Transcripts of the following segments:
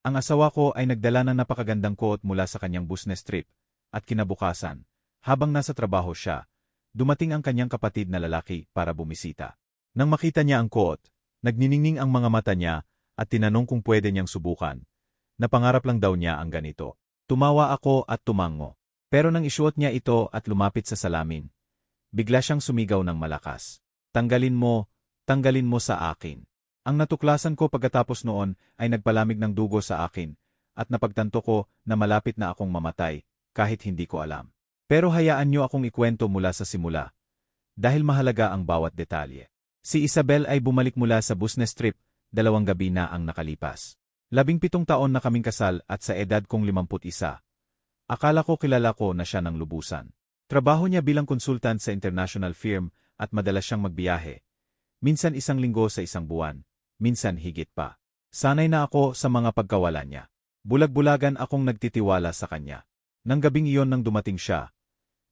Ang asawa ko ay nagdala ng napakagandang coat mula sa kanyang business trip, at kinabukasan, habang nasa trabaho siya, dumating ang kanyang kapatid na lalaki para bumisita. Nang makita niya ang coat, nagniningning ang mga mata niya at tinanong kung pwede niyang subukan. Napangarap lang daw niya ang ganito. Tumawa ako at tumango. Pero nang isuot niya ito at lumapit sa salamin, bigla siyang sumigaw ng malakas. Tanggalin mo sa akin. Ang natuklasan ko pagkatapos noon ay nagpalamig ng dugo sa akin, at napagtanto ko na malapit na akong mamatay, kahit hindi ko alam. Pero hayaan niyo akong ikwento mula sa simula, dahil mahalaga ang bawat detalye. Si Isabel ay bumalik mula sa business trip, 2 gabi na ang nakalipas. 17 taon na kaming kasal at sa edad kong 51. Akala ko kilala ko na siya ng lubusan. Trabaho niya bilang konsultant sa international firm at madalas siyang magbiyahe. Minsan 1 linggo sa 1 buwan, minsan higit pa. Sanay na ako sa mga pagkawala niya. Bulag-bulagan akong nagtitiwala sa kanya. Nang gabing iyon nang dumating siya,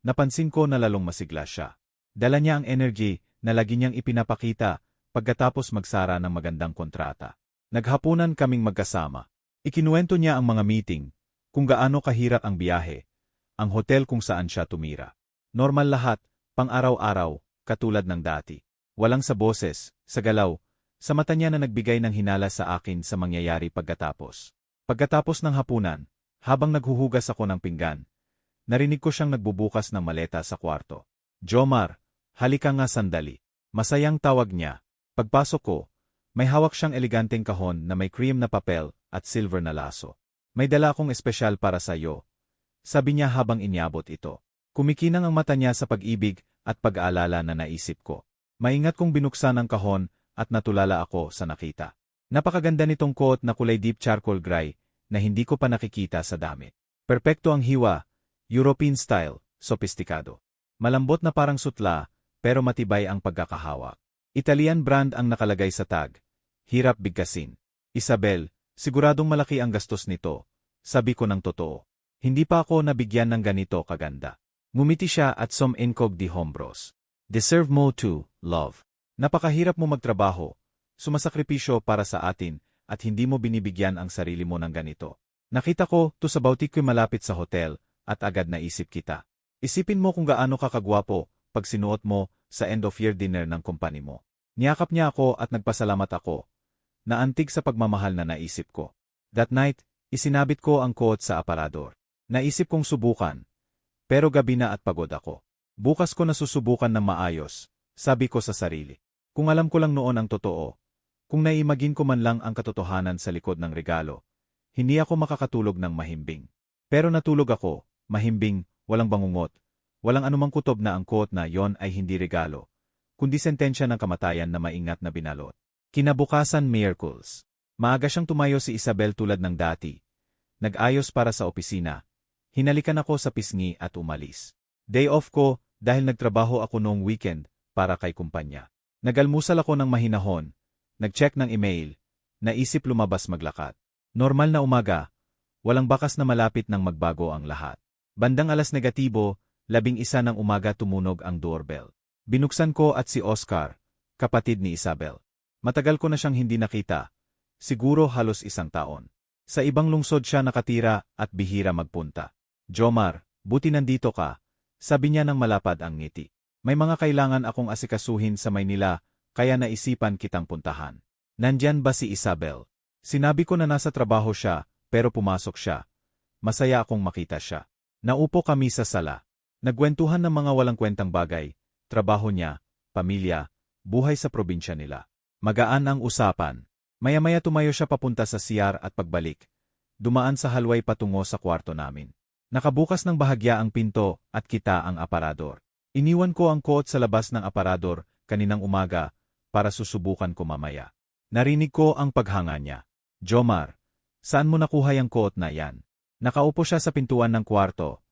napansin ko na lalong masigla siya. Dala niya ang energy na lagi niyang ipinapakita pagkatapos magsara ng magandang kontrata. Naghapunan kaming magkasama. Ikinuwento niya ang mga meeting, kung gaano kahirap ang biyahe, ang hotel kung saan siya tumira. Normal lahat, pang-araw-araw, katulad ng dati. Walang sa boses, sa galaw, sa mata niya na nagbigay ng hinala sa akin sa mangyayari pagkatapos. Pagkatapos ng hapunan, habang naghuhugas ako ng pinggan, narinig ko siyang nagbubukas ng maleta sa kwarto. Jomar, halika nga sandali. Masayang tawag niya. Pagpasok ko, may hawak siyang eleganteng kahon na may cream na papel at silver na laso. May dala akong espesyal para sa iyo, sabi niya habang inyabot ito. Kumikinang ang mata niya sa pag-ibig at pag-aalala na naisip ko. Maingat kong binuksan ang kahon at natulala ako sa nakita. Napakaganda nitong coat na kulay deep charcoal gray na hindi ko pa nakikita sa damit. Perpekto ang hiwa, European style, sophisticado. Malambot na parang sutla, pero matibay ang pagkakahawak. Italian brand ang nakalagay sa tag. Hirap bigkasin. Isabel, siguradong malaki ang gastos nito, sabi ko ng totoo. Hindi pa ako nabigyan ng ganito kaganda. Ngumiti siya at suminkog di hombros. Deserve mo to, love. Napakahirap mo magtrabaho, sumasakripisyo para sa atin, at hindi mo binibigyan ang sarili mo ng ganito. Nakita ko, to sa boutique ko'y malapit sa hotel, at agad naisip kita. Isipin mo kung gaano ka kagwapo, pag sinuot mo, sa end-of-year dinner ng kumpanya mo. Niyakap niya ako at nagpasalamat ako. Naantig sa pagmamahal na naisip ko. That night, isinabit ko ang coat sa aparador. Naisip kong subukan. Pero gabi na at pagod ako. Bukas ko na susubukan ng maayos, sabi ko sa sarili. Kung alam ko lang noon ang totoo, kung naimagine ko man lang ang katotohanan sa likod ng regalo, hindi ako makakatulog ng mahimbing. Pero natulog ako, mahimbing, walang bangungot, walang anumang kutob na ang coat na yon ay hindi regalo, kundi sentensya ng kamatayan na maingat na binalot. Kinabukasan Miyerkules. Maaga siyang tumayo si Isabel tulad ng dati. Nag-ayos para sa opisina. Hinalikan ako sa pisngi at umalis. Day off ko dahil nagtrabaho ako noong weekend para kay kumpanya. Nagalmusal ako ng mahinahon. Nag-check ng email. Naisip lumabas maglakad. Normal na umaga. Walang bakas na malapit nang magbago ang lahat. Bandang alas negatibo, 11 ng umaga tumunog ang doorbell. Binuksan ko at si Oscar, kapatid ni Isabel. Matagal ko na siyang hindi nakita. Siguro halos 1 taon. Sa ibang lungsod siya nakatira at bihira magpunta. Jomar, buti nandito ka, sabi niya nang malapad ang ngiti. May mga kailangan akong asikasuhin sa Maynila, kaya naisipan kitang puntahan. Nandyan ba si Isabel? Sinabi ko na nasa trabaho siya, pero pumasok siya. Masaya akong makita siya. Naupo kami sa sala. Nagkwentuhan ng mga walang kwentang bagay, trabaho niya, pamilya, buhay sa probinsya nila. Magaan ang usapan. Maya-maya tumayo siya papunta sa CR at pagbalik. Dumaan sa halway patungo sa kwarto namin. Nakabukas ng bahagya ang pinto at kita ang aparador. Iniwan ko ang coat sa labas ng aparador kaninang umaga para susubukan ko mamaya. Narinig ko ang paghanga niya. Jomar, saan mo nakuha yung coat na yan? Nakaupo siya sa pintuan ng kwarto.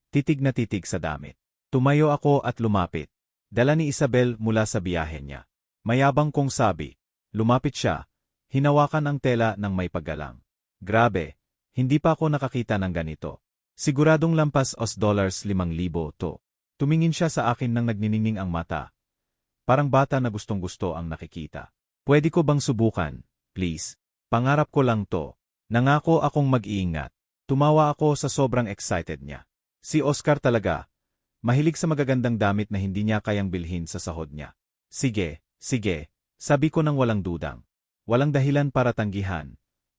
Titig na titig sa damit. Tumayo ako at lumapit. Dala ni Isabel mula sa biyahe niya. Mayabang kong sabi. Lumapit siya. Hinawakan ang tela ng may paggalang. Grabe, hindi pa ako nakakita ng ganito. Siguradong lampas $5,000 to. Tumingin siya sa akin nang nagniningning ang mata. Parang bata na gustong-gusto ang nakikita. Pwede ko bang subukan, please? Pangarap ko lang to. Nangako akong mag-iingat. Tumawa ako sa sobrang excited niya. Si Oscar talaga. Mahilig sa magagandang damit na hindi niya kayang bilhin sa sahod niya. Sige, sige, sabi ko nang walang dudang. Walang dahilan para tanggihan.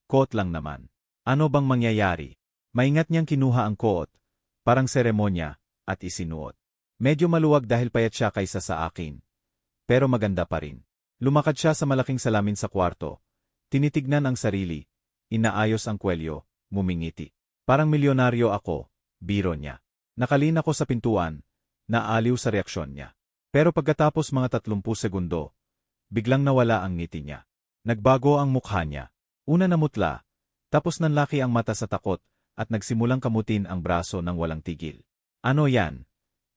Koot lang naman. Ano bang mangyayari? Maingat niyang kinuha ang koot, parang seremonya, at isinuot. Medyo maluwag dahil payat siya kaysa sa akin. Pero maganda pa rin. Lumakad siya sa malaking salamin sa kwarto. Tinitignan ang sarili. Inaayos ang kwelyo, ngumingiti. Parang milyonaryo ako, biro niya. Nakalin ako sa pintuan, naaliw sa reaksyon niya. Pero pagkatapos mga 30 segundo, biglang nawala ang ngiti niya. Nagbago ang mukha niya. Una namutla, tapos nanlaki ang mata sa takot at nagsimulang kamutin ang braso ng walang tigil. Ano yan?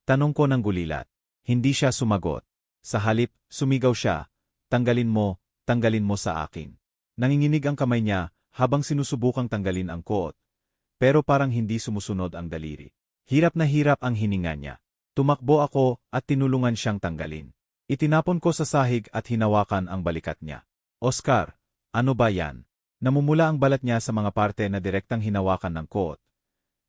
Tanong ko ng gulilat. Hindi siya sumagot. Sa halip, sumigaw siya, tanggalin mo sa akin. Nanginginig ang kamay niya habang sinusubukang tanggalin ang koot. Pero parang hindi sumusunod ang daliri. Hirap na hirap ang hininga niya. Tumakbo ako at tinulungan siyang tanggalin. Itinapon ko sa sahig at hinawakan ang balikat niya. Oscar, ano ba yan? Namumula ang balat niya sa mga parte na direktang hinawakan ng koot.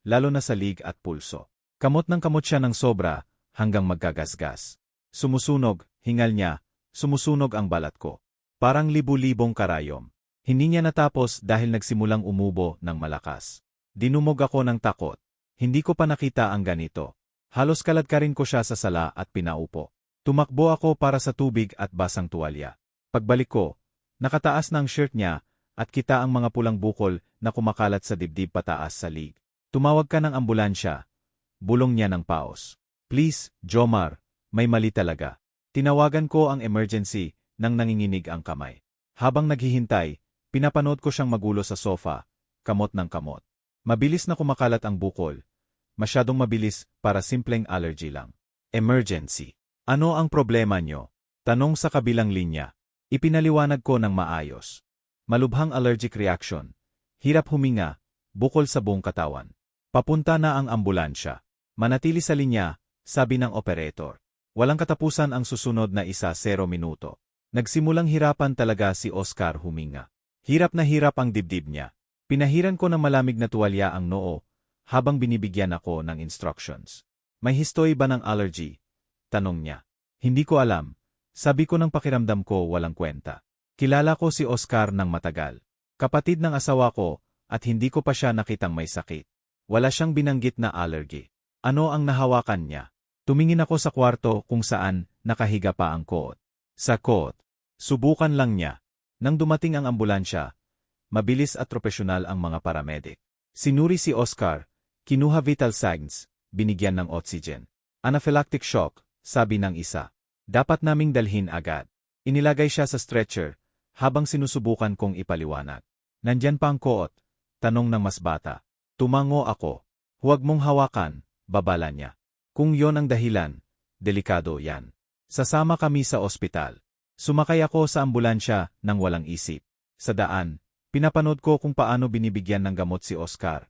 Lalo na sa lig at pulso. Kamot ng kamot siya ng sobra hanggang magkagasgas. Sumusunog, hingal niya, sumusunog ang balat ko. Parang libu-libong karayom. Hindi niya natapos dahil nagsimulang umubo ng malakas. Dinumog ako ng takot. Hindi ko pa nakita ang ganito. Halos kaladkarin ko siya sa sala at pinaupo. Tumakbo ako para sa tubig at basang tuwalya. Pagbalik ko, nakataas na ang shirt niya at kita ang mga pulang bukol na kumakalat sa dibdib pataas sa lig. Tumawag ka ng ambulansya. Bulong niya ng paos. Please, Jomar, may mali talaga. Tinawagan ko ang emergency nang nanginginig ang kamay. Habang naghihintay, pinapanood ko siyang magulo sa sofa, kamot ng kamot. Mabilis na kumakalat ang bukol. Masyadong mabilis para simpleng allergy lang. Emergency. Ano ang problema niyo? Tanong sa kabilang linya. Ipinaliwanag ko ng maayos. Malubhang allergic reaction. Hirap huminga, bukol sa buong katawan. Papunta na ang ambulansya. Manatili sa linya, sabi ng operator. Walang katapusan ang susunod na 1-0 minuto. Nagsimulang hirapan talaga si Oscar huminga. Hirap na hirap ang dibdib niya. Pinahiran ko ng malamig na tuwalya ang noo, habang binibigyan ako ng instructions. May history ba ng allergy? Tanong niya. Hindi ko alam. Sabi ko ng pakiramdam ko walang kwenta. Kilala ko si Oscar ng matagal. Kapatid ng asawa ko, at hindi ko pa siya nakitang may sakit. Wala siyang binanggit na allergy. Ano ang nahawakan niya? Tumingin ako sa kwarto kung saan nakahiga pa ang koot. Sa koot. Subukan lang niya. Nang dumating ang ambulansya, mabilis at profesional ang mga paramedic. Sinuri si Oscar, kinuha vital signs, binigyan ng oxygen. Anaphylactic shock, sabi ng isa. Dapat naming dalhin agad. Inilagay siya sa stretcher, habang sinusubukan kong ipaliwanag. Nandyan pa ang koot, tanong ng mas bata. Tumango ako. Huwag mong hawakan, babala niya. Kung yon ang dahilan, delikado yan. Sasama kami sa ospital. Sumakay ako sa ambulansya nang walang isip. Sa daan, pinapanood ko kung paano binibigyan ng gamot si Oscar.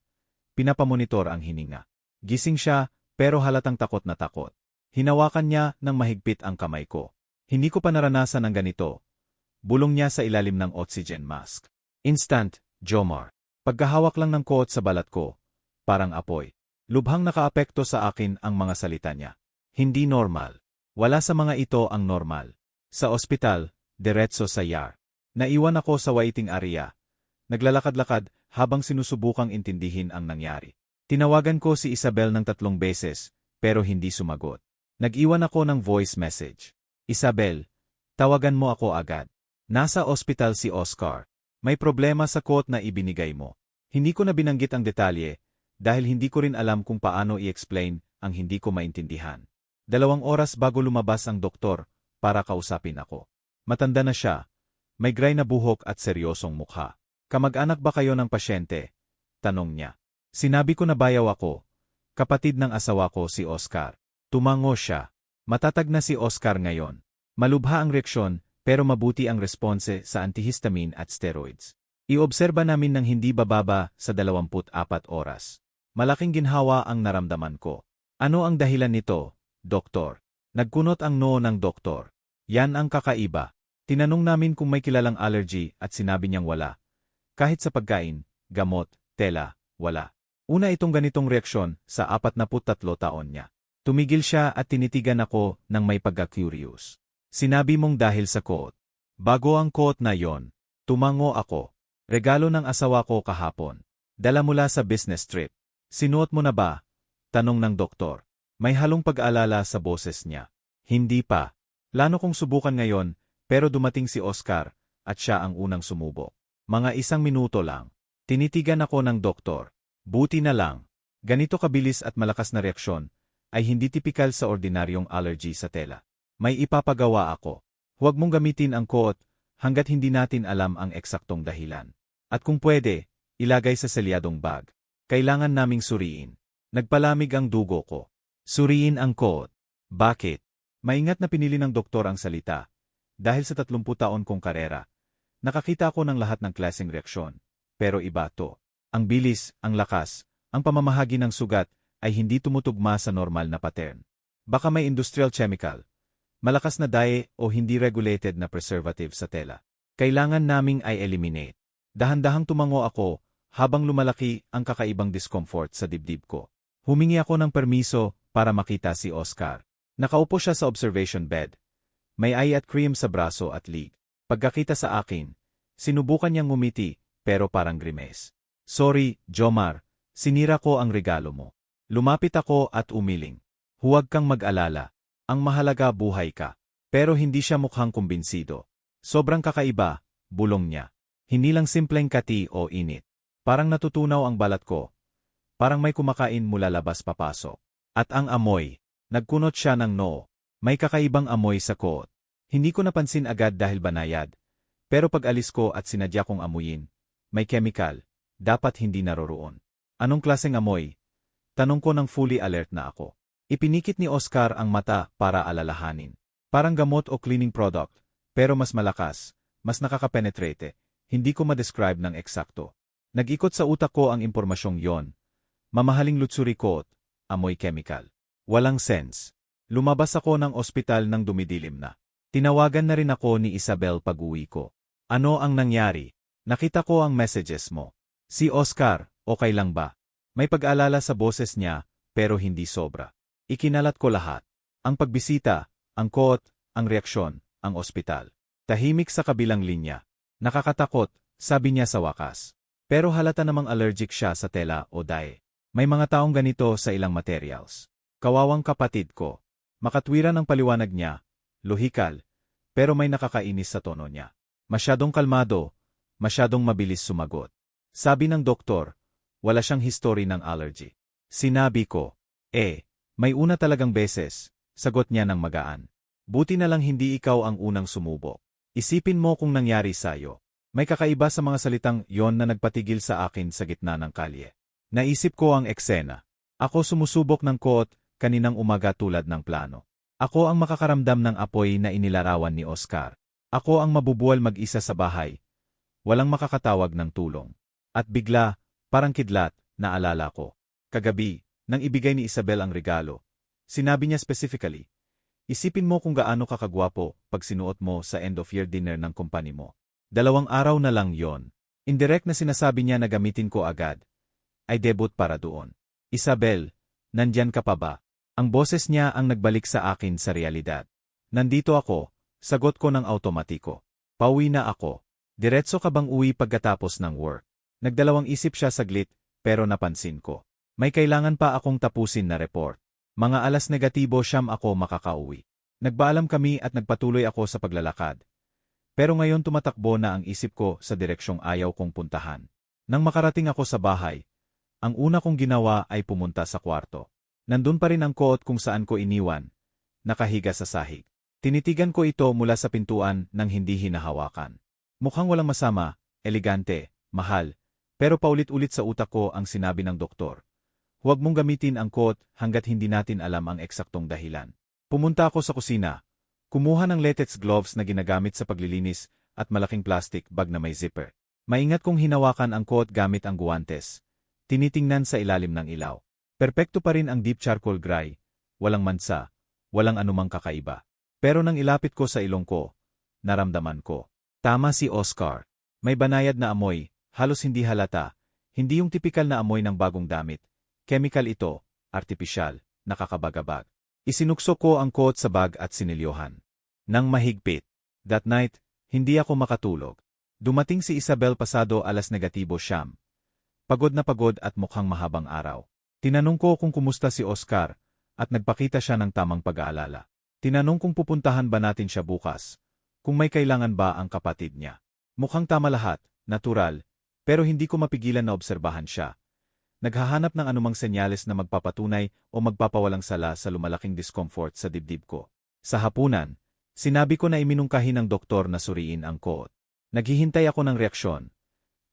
Pinapamonitor ang hininga. Gising siya, pero halatang takot na takot. Hinawakan niya ng mahigpit ang kamay ko. Hindi ko pa naranasan ang ganito. Bulong niya sa ilalim ng oxygen mask. Instant, Jomar. Pagkahawak lang ng koot sa balat ko, parang apoy. Lubhang nakaapekto sa akin ang mga salita niya. Hindi normal. Wala sa mga ito ang normal. Sa ospital, diretso sa ER. Naiwan ako sa waiting area. Naglalakad-lakad habang sinusubukang intindihin ang nangyari. Tinawagan ko si Isabel ng 3 beses, pero hindi sumagot. Nag-iwan ako ng voice message. Isabel, tawagan mo ako agad. Nasa ospital si Oscar. May problema sa quote na ibinigay mo. Hindi ko na binanggit ang detalye, dahil hindi ko rin alam kung paano i-explain ang hindi ko maintindihan. 2 oras bago lumabas ang doktor, para kausapin ako. Matanda na siya, may gray na buhok at seryosong mukha. Kamag-anak ba kayo ng pasyente? Tanong niya. Sinabi ko na bayaw ako. Kapatid ng asawa ko si Oscar. Tumango siya. Matatag na si Oscar ngayon. Malubha ang reaksyon, pero mabuti ang response sa antihistamine at steroids. Iobserba namin ng hindi bababa sa 24 oras. Malaking ginhawa ang naramdaman ko. Ano ang dahilan nito, doktor? Nagkunot ang noo ng doktor. Yan ang kakaiba. Tinanong namin kung may kilalang allergy at sinabi niyang wala. Kahit sa pagkain, gamot, tela, wala. Una itong ganitong reaksyon sa 43 taon niya. Tumigil siya at tinitigan ako ng may pagka-curious. Sinabi mong dahil sa quote. Bago ang quote na yon, tumango ako. Regalo ng asawa ko kahapon. Dala mula sa business trip. Sinuot mo na ba? Tanong ng doktor. May halong pag-alala sa boses niya. Hindi pa. Plano kong subukan ngayon, pero dumating si Oscar, at siya ang unang sumubok. Mga 1 minuto lang. Tinitigan ako ng doktor. Buti na lang. Ganito kabilis at malakas na reaksyon, ay hindi tipikal sa ordinaryong allergy sa tela. May ipapagawa ako. Huwag mong gamitin ang quote hanggat hindi natin alam ang eksaktong dahilan. At kung pwede, ilagay sa selyadong bag. Kailangan naming suriin. Nagpalamig ang dugo ko. Suriin ang quote. Bakit? Maingat na pinili ng doktor ang salita. Dahil sa 30 taon kong karera, nakakita ako ng lahat ng klaseng reaksyon. Pero iba to. Ang bilis, ang lakas, ang pamamahagi ng sugat, ay hindi tumutugma sa normal na pattern. Baka may industrial chemical, malakas na dye o hindi regulated na preservative sa tela. Kailangan naming i-eliminate. Dahan-dahang tumango ako habang lumalaki ang kakaibang discomfort sa dibdib ko. Humingi ako ng permiso para makita si Oscar. Nakaupo siya sa observation bed. May eye at cream sa braso at lig. Pagkakita sa akin, sinubukan niyang ngumiti pero parang grimace. Sorry, Jomar, sinira ko ang regalo mo. Lumapit ako at umiling. Huwag kang mag-alala. Ang mahalaga buhay ka. Pero hindi siya mukhang kumbinsido. Sobrang kakaiba, bulong niya. Hindi lang simpleng kati o init. Parang natutunaw ang balat ko. Parang may kumakain mula labas papasok. At ang amoy. Nagkunot siya ng noo. May kakaibang amoy sa koot. Hindi ko napansin agad dahil banayad. Pero pag alis ko at sinadya kong amuyin, may chemical. Dapat hindi naroroon. Anong klaseng amoy? Tanong ko nang fully alert na ako. Ipinikit ni Oscar ang mata para alalahanin. Parang gamot o cleaning product, pero mas malakas, mas nakakapenetrate. Hindi ko ma-describe ng eksakto. Nag-ikot sa utak ko ang impormasyong yon. Mamahaling lutsuri coat, amoy chemical. Walang sense. Lumabas ako ng ospital nang dumidilim na. Tinawagan na rin ako ni Isabel pag-uwi ko. Ano ang nangyari? Nakita ko ang messages mo. Si Oscar, okay lang ba? May pag-alala sa boses niya, pero hindi sobra. Ikinalat ko lahat. Ang pagbisita, ang quote, ang reaksyon, ang ospital. Tahimik sa kabilang linya. Nakakatakot, sabi niya sa wakas. Pero halata namang allergic siya sa tela o dye. May mga taong ganito sa ilang materials. Kawawang kapatid ko. Makatwiran ang paliwanag niya, lohikal, pero may nakakainis sa tono niya. Masyadong kalmado, masyadong mabilis sumagot. Sabi ng doktor, wala siyang history ng allergy. Sinabi ko, may una talagang beses, sagot niya ng magaan. Buti na lang hindi ikaw ang unang sumubok. Isipin mo kung nangyari sa'yo. May kakaiba sa mga salitang yon na nagpatigil sa akin sa gitna ng kalye. Naisip ko ang eksena. Ako sumusubok ng quote kaninang umaga tulad ng plano. Ako ang makakaramdam ng apoy na inilarawan ni Oscar. Ako ang mabubuwal mag-isa sa bahay. Walang makakatawag ng tulong. At bigla, parang kidlat, naalala ko. Kagabi, nang ibigay ni Isabel ang regalo, sinabi niya specifically, isipin mo kung gaano kakagwapo pag sinuot mo sa end-of-year dinner ng kumpany mo. 2 araw na lang yon. Indirect na sinasabi niya na gamitin ko agad. Ay debut para doon. Isabel, nandyan ka pa ba? Ang boses niya ang nagbalik sa akin sa realidad. Nandito ako, sagot ko ng automatiko. Pauwi na ako. Diretso ka bang uwi pagkatapos ng work? Nagdalawang isip siya saglit, pero napansin ko. May kailangan pa akong tapusin na report. Mga alas negatibo siyam ako makakauwi. Nagpaalam kami at nagpatuloy ako sa paglalakad. Pero ngayon tumatakbo na ang isip ko sa direksyong ayaw kong puntahan. Nang makarating ako sa bahay, ang una kong ginawa ay pumunta sa kwarto. Nandun pa rin ang koot kung saan ko iniwan, nakahiga sa sahig. Tinitigan ko ito mula sa pintuan nang hindi hinahawakan. Mukhang walang masama, elegante, mahal, pero paulit-ulit sa utak ko ang sinabi ng doktor. Huwag mong gamitin ang quote hanggat hindi natin alam ang eksaktong dahilan. Pumunta ako sa kusina, kumuha ng latex gloves na ginagamit sa paglilinis at malaking plastic bag na may zipper. Maingat kong hinawakan ang quote gamit ang guwantes. Tinitingnan sa ilalim ng ilaw. Perpekto pa rin ang deep charcoal gray, walang mansa, walang anumang kakaiba. Pero nang ilapit ko sa ilong ko, naramdaman ko. Tama si Oscar. May banayad na amoy, halos hindi halata, Hindi yung tipikal na amoy ng bagong damit. Chemical ito, artipisyal, nakakabagabag. Isinukso ko ang coat sa bag at sinilyohan. Nang mahigpit. That night, hindi ako makatulog. Dumating si Isabel pasado alas negatibo siyam. Pagod na pagod at mukhang mahabang araw. Tinanong ko kung kumusta si Oscar, at nagpakita siya ng tamang pag-aalala. Tinanong kung pupuntahan ba natin siya bukas, kung may kailangan ba ang kapatid niya. Mukhang tama lahat, natural, pero hindi ko mapigilan na obserbahan siya. Naghahanap ng anumang senyales na magpapatunay o magpapawalang sala sa lumalaking discomfort sa dibdib ko. Sa hapunan, sinabi ko na iminungkahi ng doktor na suriin ang coat. Naghihintay ako ng reaksyon.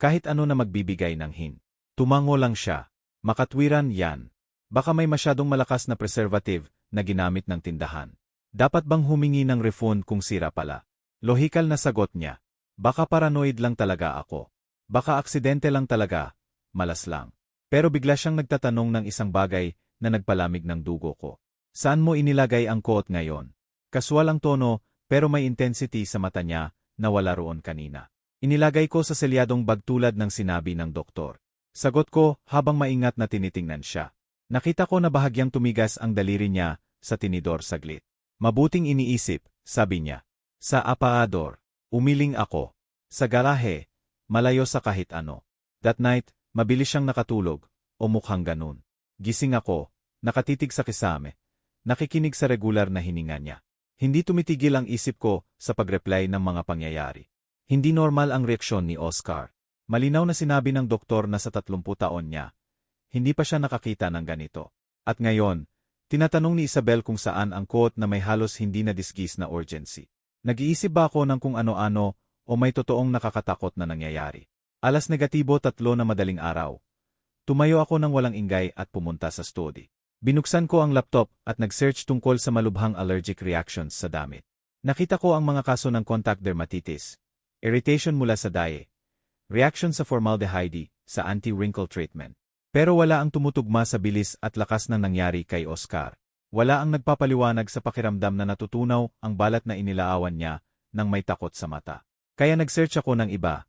Kahit ano na magbibigay ng hint. Tumango lang siya. Makatwiran yan. Baka may masyadong malakas na preservative na ginamit ng tindahan. Dapat bang humingi ng refund kung sira pala? Lohikal na sagot niya. Baka paranoid lang talaga ako. Baka aksidente lang talaga. Malas lang. Pero bigla siyang nagtatanong ng isang bagay na nagpalamig ng dugo ko. Saan mo inilagay ang coat ngayon? Kaswal ang tono pero may intensity sa mata niya na wala roon kanina. Inilagay ko sa selyadong bag tulad ng sinabi ng doktor. Sagot ko habang maingat na tinitingnan siya. Nakita ko na bahagyang tumigas ang daliri niya sa tinidor saglit. Mabuting iniisip, sabi niya. Sa aparador, umiling ako. Sa garahe, malayo sa kahit ano. That night, mabilis siyang nakatulog, o mukhang ganun. Gising ako, nakatitig sa kisame. Nakikinig sa regular na hininga niya. Hindi tumitigil ang isip ko sa pag-reply ng mga pangyayari. Hindi normal ang reaksyon ni Oscar. Malinaw na sinabi ng doktor na sa 30 taon niya. Hindi pa siya nakakita ng ganito. At ngayon, tinatanong ni Isabel kung saan ang coat na may halos hindi na disgis na urgency. Nag-iisip ba ako ng kung ano-ano o may totoong nakakatakot na nangyayari? Alas negatibo 3 na madaling araw. Tumayo ako ng walang ingay at pumunta sa study. Binuksan ko ang laptop at nag-search tungkol sa malubhang allergic reactions sa damit. Nakita ko ang mga kaso ng contact dermatitis, irritation mula sa dye, reaction sa formaldehyde, sa anti-wrinkle treatment. Pero wala ang tumutugma sa bilis at lakas ng nangyari kay Oscar. Wala ang nagpapaliwanag sa pakiramdam na natutunaw ang balat na inilaawan niya nang may takot sa mata. Kaya nag-search ako ng iba.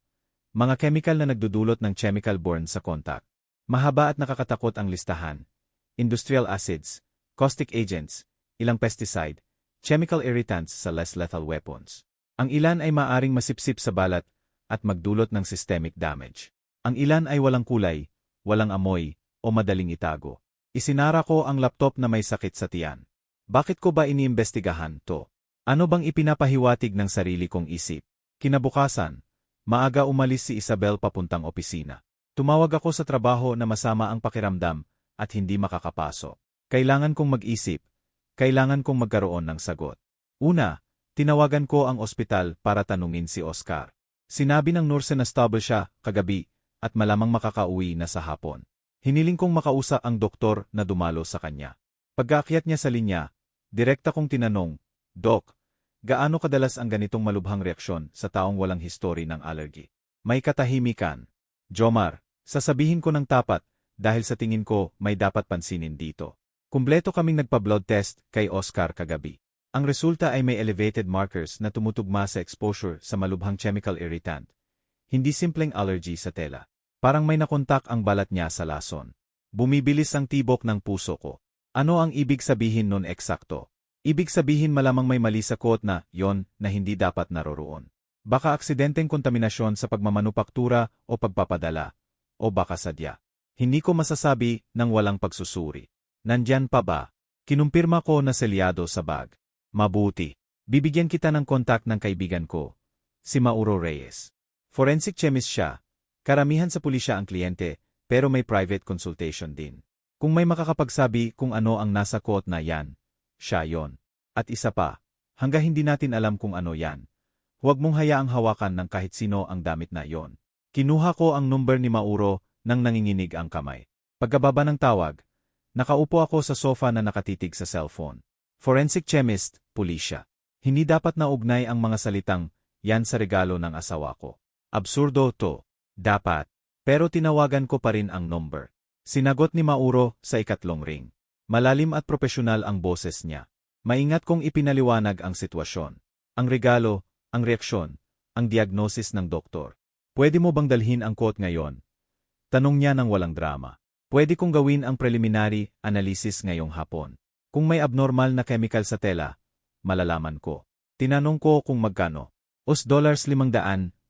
Mga chemical na nagdudulot ng chemical burn sa contact. Mahaba at nakakatakot ang listahan. Industrial acids, caustic agents, ilang pesticide, chemical irritants sa less lethal weapons. Ang ilan ay maaring masipsip sa balat at magdulot ng systemic damage. Ang ilan ay walang kulay, walang amoy, o madaling itago. Isinara ko ang laptop na may sakit sa tiyan. Bakit ko ba iniimbestigahan to? Ano bang ipinapahiwatig ng sarili kong isip? Kinabukasan, maaga umalis si Isabel papuntang opisina. Tumawag ako sa trabaho na masama ang pakiramdam at hindi makakapasok. Kailangan kong mag-isip. Kailangan kong magkaroon ng sagot. Una, tinawagan ko ang ospital para tanungin si Oscar. Sinabi ng nurse na stable siya kagabi at malamang makakauwi na sa hapon. Hiniling kong makausap ang doktor na dumalo sa kanya. Pagkaakyat niya sa linya, direkta kong tinanong, Doc, gaano kadalas ang ganitong malubhang reaksyon sa taong walang history ng allergy? May katahimikan. Jomar, sasabihin ko ng tapat dahil sa tingin ko may dapat pansinin dito. Kumpleto kaming nagpa-blood test kay Oscar kagabi. Ang resulta ay may elevated markers na tumutugma sa exposure sa malubhang chemical irritant. Hindi simpleng allergy sa tela. Parang may nakontak ang balat niya sa lason. Bumibilis ang tibok ng puso ko. Ano ang ibig sabihin nun eksakto? Ibig sabihin malamang may mali sa coat na yon na hindi dapat naroroon. Baka aksidenteng kontaminasyon sa pagmamanupaktura o pagpapadala. O baka sadya. Hindi ko masasabi nang walang pagsusuri. Nandyan pa ba? Kinumpirma ko na selyado sa bag. Mabuti. Bibigyan kita ng kontak ng kaibigan ko, si Mauro Reyes. Forensic chemist siya. Karamihan sa pulisya ang kliyente, pero may private consultation din. Kung may makakapagsabi kung ano ang nasa coat na yan, siya yon. At isa pa, hanggang hindi natin alam kung ano yan, huwag mong hayaang hawakan ng kahit sino ang damit na yon. Kinuha ko ang number ni Mauro nang nanginginig ang kamay. Pagkababa ng tawag, nakaupo ako sa sofa na nakatitig sa cellphone. Forensic chemist, pulisya. Hindi dapat na ugnay ang mga salitang, yan sa regalo ng asawa ko. Absurdo to. Dapat. Pero tinawagan ko pa rin ang number. Sinagot ni Mauro sa ikatlong ring. Malalim at propesyonal ang boses niya. Maingat kong ipinaliwanag ang sitwasyon. Ang regalo, ang reaksyon, ang diagnosis ng doktor. Pwede mo bang dalhin ang coat ngayon? Tanong niya ng walang drama. Pwede kong gawin ang preliminary analysis ngayong hapon. Kung may abnormal na chemical sa tela, malalaman ko. Tinanong ko kung magkano. $500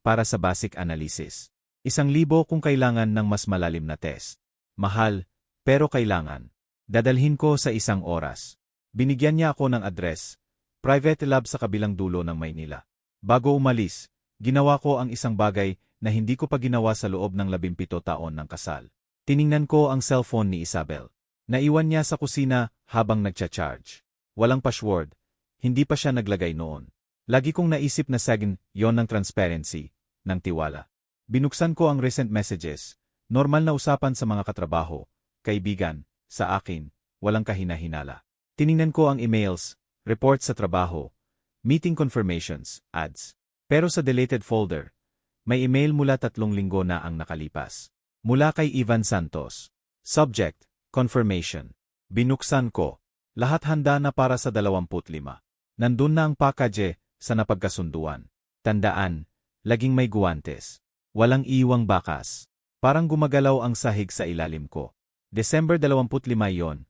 para sa basic analysis. 1,000 kung kailangan ng mas malalim na test. Mahal, pero kailangan. Dadalhin ko sa 1 oras. Binigyan niya ako ng address, private lab sa kabilang dulo ng Maynila. Bago umalis, ginawa ko ang isang bagay na hindi ko pa ginawa sa loob ng 17 taon ng kasal. Tiningnan ko ang cellphone ni Isabel. Naiwan niya sa kusina habang nagcha-charge. Walang password. Hindi pa siya naglagay noon. Lagi kong naisip na sagin yon ng transparency, ng tiwala. Binuksan ko ang recent messages. Normal na usapan sa mga katrabaho, kaibigan, sa akin, walang kahina-hinala. Tiningnan ko ang emails, reports sa trabaho, meeting confirmations, ads. Pero sa deleted folder, may email mula 3 linggo na ang nakalipas. Mula kay Ivan Santos. Subject, confirmation. Binuksan ko. Lahat handa na para sa 25. Nandun na ang package sa napagkasunduan. Tandaan, laging may guwantes. Walang iwang bakas. Parang gumagalaw ang sahig sa ilalim ko. December 25 yon.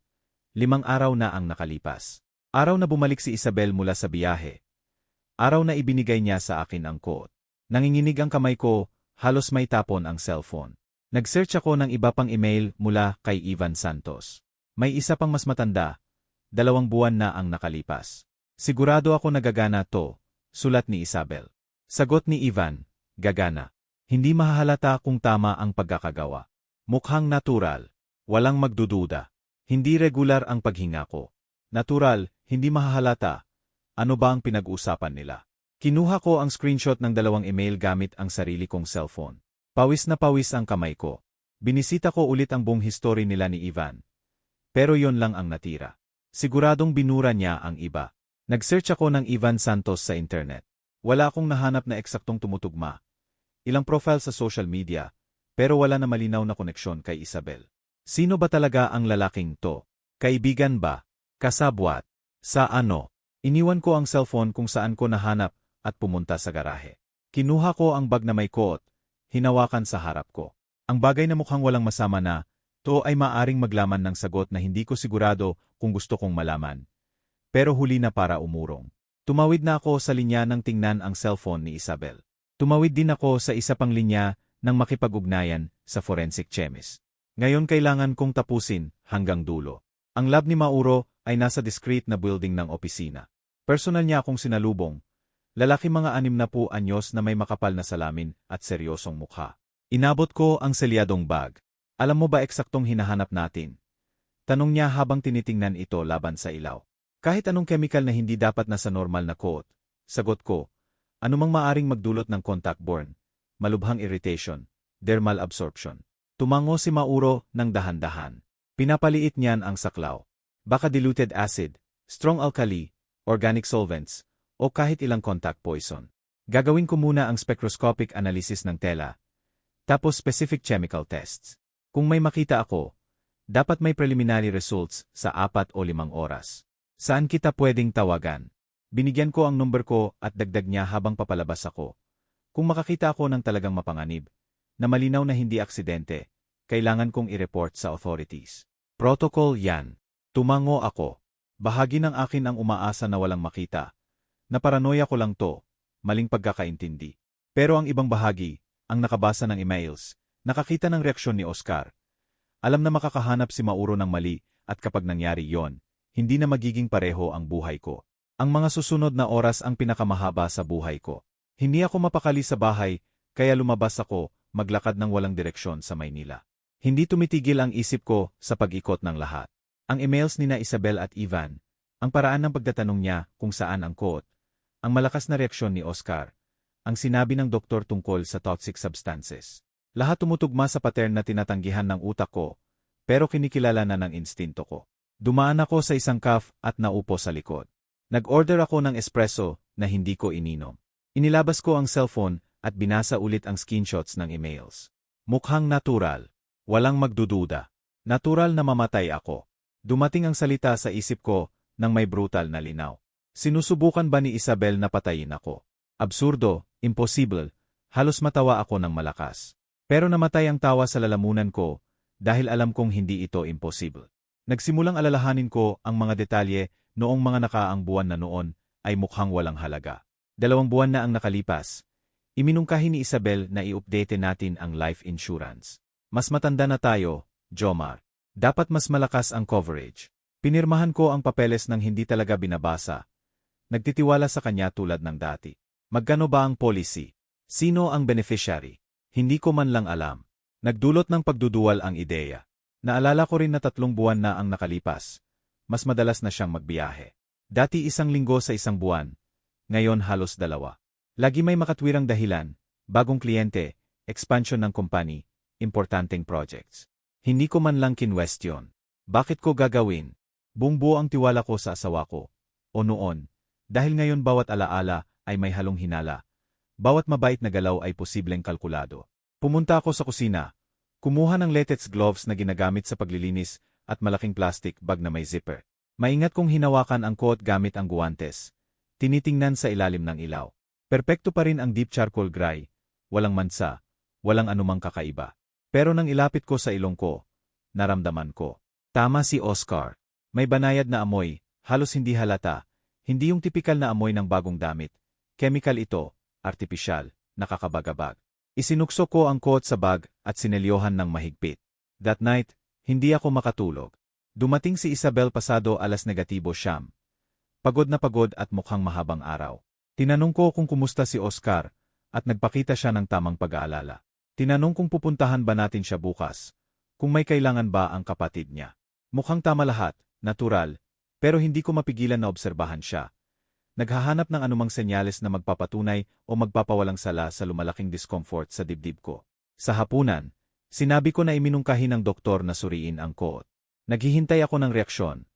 5 araw na ang nakalipas. Araw na bumalik si Isabel mula sa biyahe. Araw na ibinigay niya sa akin ang quote. Nanginginig ang kamay ko, halos may tapon ang cellphone. Nag-search ako ng iba pang email mula kay Ivan Santos. May isa pang mas matanda. 2 buwan na ang nakalipas. Sigurado ako nagagana to, sulat ni Isabel. Sagot ni Ivan, gagana. Hindi mahahalata kung tama ang pagkakagawa. Mukhang natural. Walang magdududa. Hindi regular ang paghinga ko. Natural, hindi mahahalata. Ano ba ang pinag-uusapan nila? Kinuha ko ang screenshot ng 2 email gamit ang sarili kong cellphone. Pawis na pawis ang kamay ko. Binisita ko ulit ang buong history nila ni Ivan. Pero yon lang ang natira. Siguradong binura niya ang iba. Nag-search ako ng Ivan Santos sa internet. Wala akong nahanap na eksaktong tumutugma. Ilang profile sa social media, pero wala na malinaw na koneksyon kay Isabel. Sino ba talaga ang lalaking to? Kaibigan ba? Kasabwat? Sa ano? Iniwan ko ang cellphone kung saan ko nahanap at pumunta sa garahe. Kinuha ko ang bag na may quote, hinawakan sa harap ko. Ang bagay na mukhang walang masama na, to ay maaring maglaman ng sagot na hindi ko sigurado kung gusto kong malaman. Pero huli na para umurong. Tumawid na ako sa linya nang tingnan ang cellphone ni Isabel. Tumawid din ako sa isa pang linya nang makipag-ugnayan sa forensic chemist. Ngayon kailangan kong tapusin hanggang dulo. Ang lab ni Mauro ay nasa discreet na building ng opisina. Personal niya akong sinalubong. Lalaki mga 60 anyos na may makapal na salamin at seryosong mukha. Inabot ko ang selyadong bag. Alam mo ba eksaktong hinahanap natin? Tanong niya habang tinitingnan ito laban sa ilaw. Kahit anong chemical na hindi dapat nasa normal na quote. Sagot ko, anumang maaring magdulot ng contact-borne, malubhang irritation, dermal absorption. Tumango si Mauro ng dahan-dahan. Pinapaliit niyan ang saklaw. Baka diluted acid, strong alkali, organic solvents, o kahit ilang contact poison. Gagawin ko muna ang spectroscopic analysis ng tela, tapos specific chemical tests. Kung may makita ako, dapat may preliminary results sa 4 o 5 oras. Saan kita pwedeng tawagan? Binigyan ko ang number ko at dagdag niya habang papalabas ako. Kung makakita ako ng talagang mapanganib, na malinaw na hindi aksidente, kailangan kong i-report sa authorities. Protocol yan. Tumango ako. Bahagi ng akin ang umaasa na walang makita. Naparanoia ko lang to, maling pagkakaintindi. Pero ang ibang bahagi, ang nakabasa ng emails, nakakita ng reaksyon ni Oscar. Alam na makakahanap si Mauro ng mali at kapag nangyari yon, hindi na magiging pareho ang buhay ko. Ang mga susunod na oras ang pinakamahaba sa buhay ko. Hindi ako mapakali sa bahay, kaya lumabas ako, maglakad ng walang direksyon sa Maynila. Hindi tumitigil ang isip ko sa pag-ikot ng lahat. Ang emails ni na Isabel at Ivan, ang paraan ng pagtatanong niya kung saan ang quote, ang malakas na reaksyon ni Oscar, ang sinabi ng doktor tungkol sa toxic substances. Lahat tumutugma sa pattern na tinatanggihan ng utak ko, pero kinikilala na ng instinto ko. Dumaan ako sa isang cafe at naupo sa likod. Nag-order ako ng espresso na hindi ko ininom. Inilabas ko ang cellphone at binasa ulit ang screenshots ng emails. Mukhang natural. Walang magdududa. Natural na mamatay ako. Dumating ang salita sa isip ko nang may brutal na linaw. Sinusubukan ba ni Isabel na patayin ako? Absurdo, impossible, halos matawa ako ng malakas. Pero namatay ang tawa sa lalamunan ko dahil alam kong hindi ito imposible. Nagsimulang alalahanin ko ang mga detalye noong mga nakaang buwan na noon ay mukhang walang halaga. 2 buwan na ang nakalipas. Iminungkahi ni Isabel na i-update natin ang life insurance. Mas matanda na tayo, Jomar. Dapat mas malakas ang coverage. Pinirmahan ko ang papeles nang hindi talaga binabasa. Nagtitiwala sa kanya tulad ng dati. Magkano ba ang policy? Sino ang beneficiary? Hindi ko man lang alam. Nagdulot ng pagduduwal ang ideya. Naalala ko rin na 3 buwan na ang nakalipas. Mas madalas na siyang magbiyahe. Dati 1 linggo sa 1 buwan. Ngayon halos 2. Lagi may makatwirang dahilan, bagong kliyente, expansion ng company, importanteng projects. Hindi ko man lang kinwestiyon. Bakit ko gagawin? Buong-buo ang tiwala ko sa asawa ko. O noon, dahil ngayon bawat alaala ay may halong hinala. Bawat mabait na galaw ay posibleng kalkulado. Pumunta ako sa kusina. Kumuha ng latex gloves na ginagamit sa paglilinis at malaking plastic bag na may zipper. Maingat kong hinawakan ang coat gamit ang guwantes. Tinitingnan sa ilalim ng ilaw. Perpekto pa rin ang deep charcoal gray, walang mansa, walang anumang kakaiba. Pero nang ilapit ko sa ilong ko, naramdaman ko. Tama si Oscar. May banayad na amoy, halos hindi halata, hindi yung tipikal na amoy ng bagong damit. Chemical ito, artipisyal, nakakabagabag. Isinukso ko ang coat sa bag at sinelyohan ng mahigpit. That night, hindi ako makatulog. Dumating si Isabel pasado alas negatibo siyam. Pagod na pagod at mukhang mahabang araw. Tinanong ko kung kumusta si Oscar at nagpakita siya ng tamang pag-aalala. Tinanong kung pupuntahan ba natin siya bukas, kung may kailangan ba ang kapatid niya. Mukhang tama lahat, natural, pero hindi ko mapigilan na obserbahan siya. Naghahanap ng anumang senyales na magpapatunay o magpapawalang sala sa lumalaking discomfort sa dibdib ko. Sa hapunan, sinabi ko na iminungkahi ng doktor na suriin ang coat. Naghihintay ako ng reaksyon.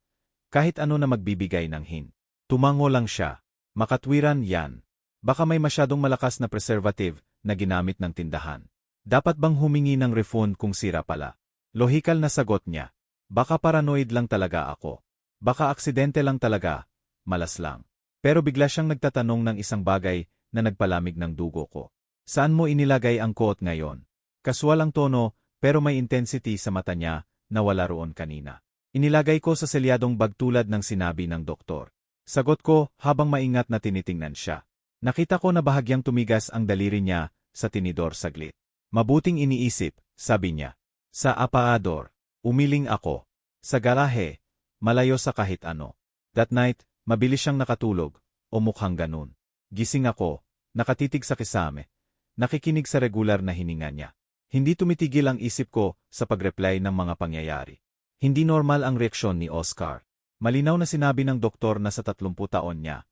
Kahit ano na magbibigay ng hint. Tumango lang siya. Makatwiran yan. Baka may masyadong malakas na preservative na ginamit ng tindahan. Dapat bang humingi ng refund kung sira pala? Lohikal na sagot niya. Baka paranoid lang talaga ako. Baka aksidente lang talaga. Malas lang. Pero bigla siyang nagtatanong ng isang bagay na nagpalamig ng dugo ko. Saan mo inilagay ang coat ngayon? Kaswal ang tono pero may intensity sa mata niya na wala roon kanina. Inilagay ko sa selyadong bag tulad ng sinabi ng doktor. Sagot ko habang maingat na tinitingnan siya. Nakita ko na bahagyang tumigas ang daliri niya sa tinidor saglit. Mabuting iniisip, sabi niya. Sa apaador, umiling ako. Sa garahe, malayo sa kahit ano. That night, mabilis siyang nakatulog, o mukhang ganun. Gising ako, nakatitig sa kisame. Nakikinig sa regular na hininga niya. Hindi tumitigil ang isip ko sa pag-reply ng mga pangyayari. Hindi normal ang reaksyon ni Oscar. Malinaw na sinabi ng doktor na sa 30 taon niya,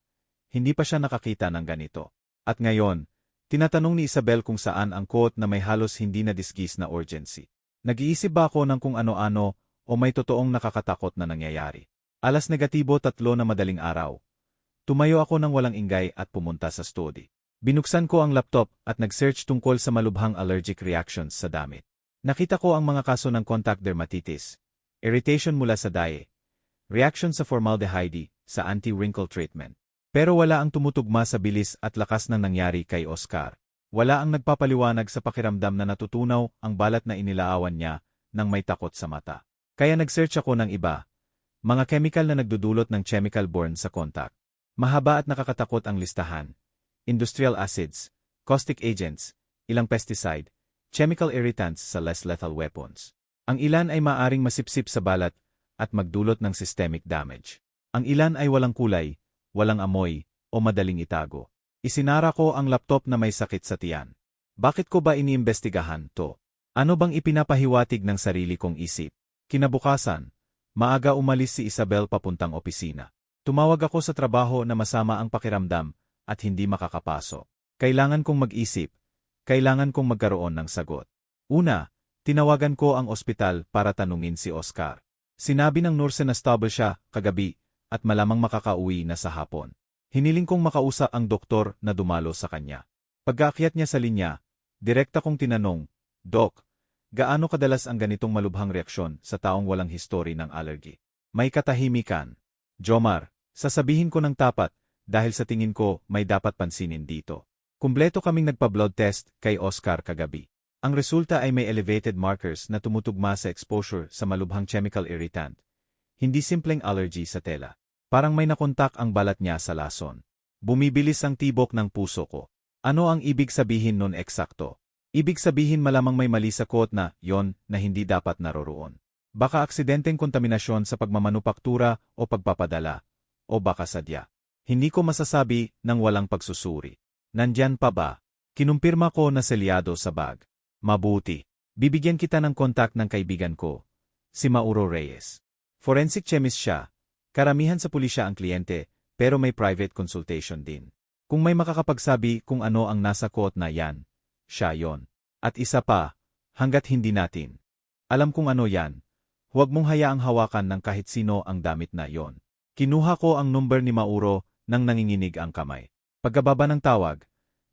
hindi pa siya nakakita ng ganito. At ngayon, tinatanong ni Isabel kung saan ang coat na may halos hindi na disgis na urgency. Nag-iisip ba ako ng kung ano-ano o may totoong nakakatakot na nangyayari? Alas negatibo 3 na madaling araw. Tumayo ako ng walang ingay at pumunta sa study. Binuksan ko ang laptop at nag-search tungkol sa malubhang allergic reactions sa damit. Nakita ko ang mga kaso ng contact dermatitis, irritation mula sa dye, reaction sa formaldehyde, sa anti-wrinkle treatment. Pero wala ang tumutugma sa bilis at lakas ng nangyari kay Oscar. Wala ang nagpapaliwanag sa pakiramdam na natutunaw ang balat na inilaawan niya nang may takot sa mata. Kaya nag-search ako ng iba. Mga chemical na nagdudulot ng chemical burn sa contact. Mahaba at nakakatakot ang listahan. Industrial acids, caustic agents, ilang pesticide, chemical irritants sa less lethal weapons. Ang ilan ay maaring masipsip sa balat at magdulot ng systemic damage. Ang ilan ay walang kulay, walang amoy, o madaling itago. Isinara ko ang laptop na may sakit sa tiyan. Bakit ko ba iniimbestigahan to? Ano bang ipinapahiwatig ng sarili kong isip? Kinabukasan, maaga umalis si Isabel papuntang opisina. Tumawag ako sa trabaho na masama ang pakiramdam at hindi makakapasok. Kailangan kong mag-isip. Kailangan kong magkaroon ng sagot. Una, tinawagan ko ang ospital para tanungin si Oscar. Sinabi ng nurse na stable siya kagabi at malamang makakauwi na sa hapon. Hiniling kong makausap ang doktor na dumalo sa kanya. Pagkaakyat niya sa linya, direkta kong tinanong, Doc, gaano kadalas ang ganitong malubhang reaksyon sa taong walang history ng allergy? May katahimikan. Jomar, sasabihin ko ng tapat dahil sa tingin ko may dapat pansinin dito. Kumpleto kaming nagpa-blood test kay Oscar kagabi. Ang resulta ay may elevated markers na tumutugma sa exposure sa malubhang chemical irritant. Hindi simpleng allergy sa tela. Parang may nakontak ang balat niya sa lason. Bumibilis ang tibok ng puso ko. Ano ang ibig sabihin nun eksakto? Ibig sabihin malamang may mali sa quote na yon na hindi dapat naroroon. Baka aksidenteng kontaminasyon sa pagmamanupaktura o pagpapadala. O baka sadya. Hindi ko masasabi nang walang pagsusuri. Nandyan pa ba? Kinumpirma ko na selyado sa bag. Mabuti. Bibigyan kita ng kontak ng kaibigan ko, si Mauro Reyes. Forensic chemist siya. Karamihan sa pulisya ang kliyente, pero may private consultation din. Kung may makakapagsabi kung ano ang nasa quote na yan, siya yon. At isa pa, hanggat hindi natin alam kung ano yan, huwag mong hayaang hawakan ng kahit sino ang damit na yon. Kinuha ko ang number ni Mauro nang nanginginig ang kamay. Pagkababa ng tawag,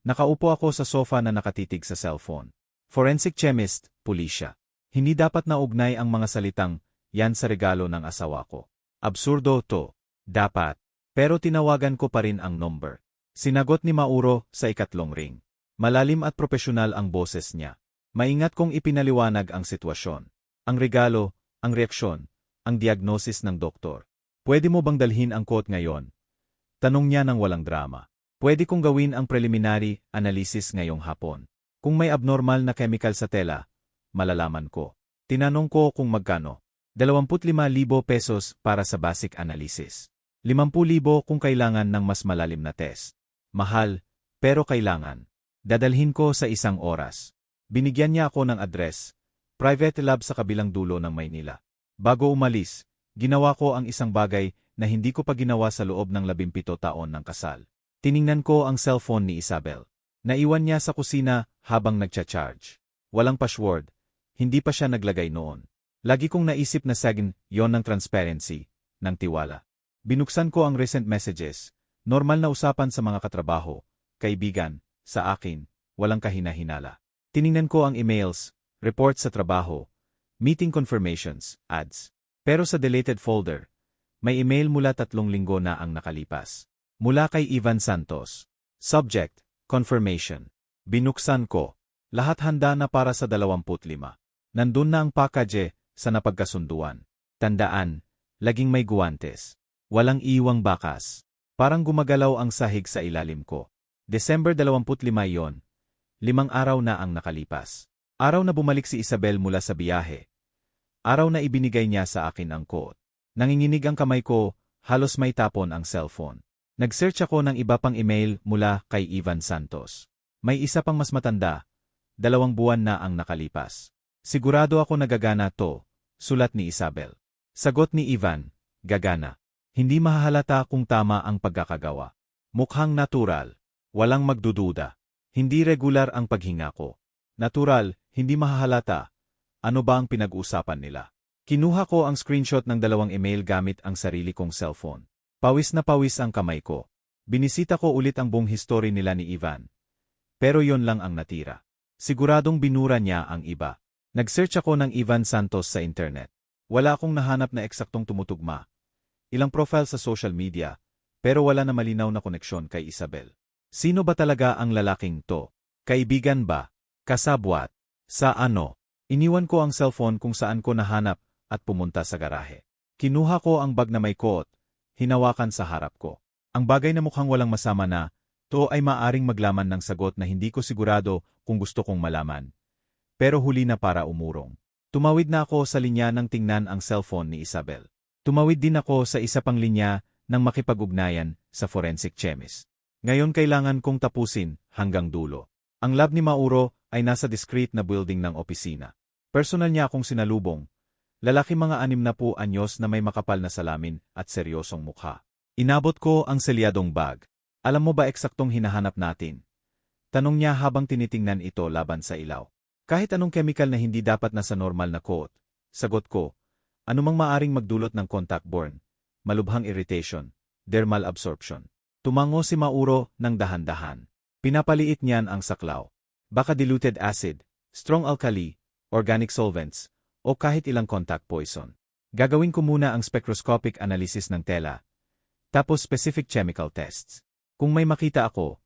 nakaupo ako sa sofa na nakatitig sa cellphone. Forensic chemist, pulisya. Hindi dapat naugnay ang mga salitang, yan sa regalo ng asawa ko. Absurdo to. Dapat. Pero tinawagan ko pa rin ang number. Sinagot ni Mauro sa ikatlong ring. Malalim at propesyonal ang boses niya. Maingat kong ipinaliwanag ang sitwasyon. Ang regalo, ang reaksyon, ang diagnosis ng doktor. Pwede mo bang dalhin ang quote ngayon? Tanong niya ng walang drama. Pwede kong gawin ang preliminary analysis ngayong hapon. Kung may abnormal na chemical sa tela, malalaman ko. Tinanong ko kung magkano. 25,000 pesos para sa basic analysis. 50,000 kung kailangan ng mas malalim na test. Mahal, pero kailangan. Dadalhin ko sa 1 oras. Binigyan niya ako ng address, private lab sa kabilang dulo ng Maynila. Bago umalis, ginawa ko ang isang bagay na hindi ko pa ginawa sa loob ng 17 taon ng kasal. Tiningnan ko ang cellphone ni Isabel. Naiwan niya sa kusina habang nagcha-charge. Walang password. Hindi pa siya naglagay noon. Lagi kong naisip na sagin yon ng transparency, ng tiwala. Binuksan ko ang recent messages, normal na usapan sa mga katrabaho, kaibigan, sa akin, walang kahina-hinala. Tiningnan ko ang emails, reports sa trabaho, meeting confirmations, ads. Pero sa deleted folder, may email mula 3 linggo na ang nakalipas. Mula kay Ivan Santos. Subject, confirmation. Binuksan ko. Lahat handa na para sa 25. Nandun na ang package sa napagkasunduan. Tandaan, laging may guwantes. Walang iwang bakas. Parang gumagalaw ang sahig sa ilalim ko. December 25 yon. 5 araw na ang nakalipas. Araw na bumalik si Isabel mula sa biyahe. Araw na ibinigay niya sa akin ang quote. Nanginginig ang kamay ko, halos may tapon ang cellphone. Nag-search ako ng iba pang email mula kay Ivan Santos. May isa pang mas matanda. 2 buwan na ang nakalipas. Sigurado ako nagagana to, sulat ni Isabel. Sagot ni Ivan, gagana. Hindi mahahalata kung tama ang pagkakagawa. Mukhang natural. Walang magdududa. Hindi regular ang paghinga ko. Natural, hindi mahahalata. Ano ba ang pinag-uusapan nila? Kinuha ko ang screenshot ng 2 email gamit ang sarili kong cellphone. Pawis na pawis ang kamay ko. Binisita ko ulit ang buong history nila ni Ivan. Pero yon lang ang natira. Siguradong binura niya ang iba. Nag-search ako ng Ivan Santos sa internet. Wala akong nahanap na eksaktong tumutugma. Ilang profile sa social media, pero wala na malinaw na koneksyon kay Isabel. Sino ba talaga ang lalaking to? Kaibigan ba? Kasabwat? Sa ano? Iniwan ko ang cellphone kung saan ko nahanap at pumunta sa garahe. Kinuha ko ang bag na may quote, hinawakan sa harap ko. Ang bagay na mukhang walang masama na, to ay maaring maglaman ng sagot na hindi ko sigurado kung gusto kong malaman. Pero huli na para umurong. Tumawid na ako sa linya nang tingnan ang cellphone ni Isabel. Tumawid din ako sa isa pang linya nang makipag-ugnayan sa forensic chemist. Ngayon kailangan kong tapusin hanggang dulo. Ang lab ni Mauro ay nasa discreet na building ng opisina. Personal niya akong sinalubong. Lalaki mga 60 anyos na may makapal na salamin at seryosong mukha. Inabot ko ang selyadong bag. Alam mo ba eksaktong hinahanap natin? Tanong niya habang tinitingnan ito laban sa ilaw. Kahit anong chemical na hindi dapat nasa normal na quote. Sagot ko, anumang maaring magdulot ng contact burn, malubhang irritation, dermal absorption. Tumango si Mauro ng dahan-dahan. Pinapaliit niyan ang saklaw. Baka diluted acid, strong alkali, organic solvents, o kahit ilang contact poison. Gagawin ko muna ang spectroscopic analysis ng tela, tapos specific chemical tests. Kung may makita ako,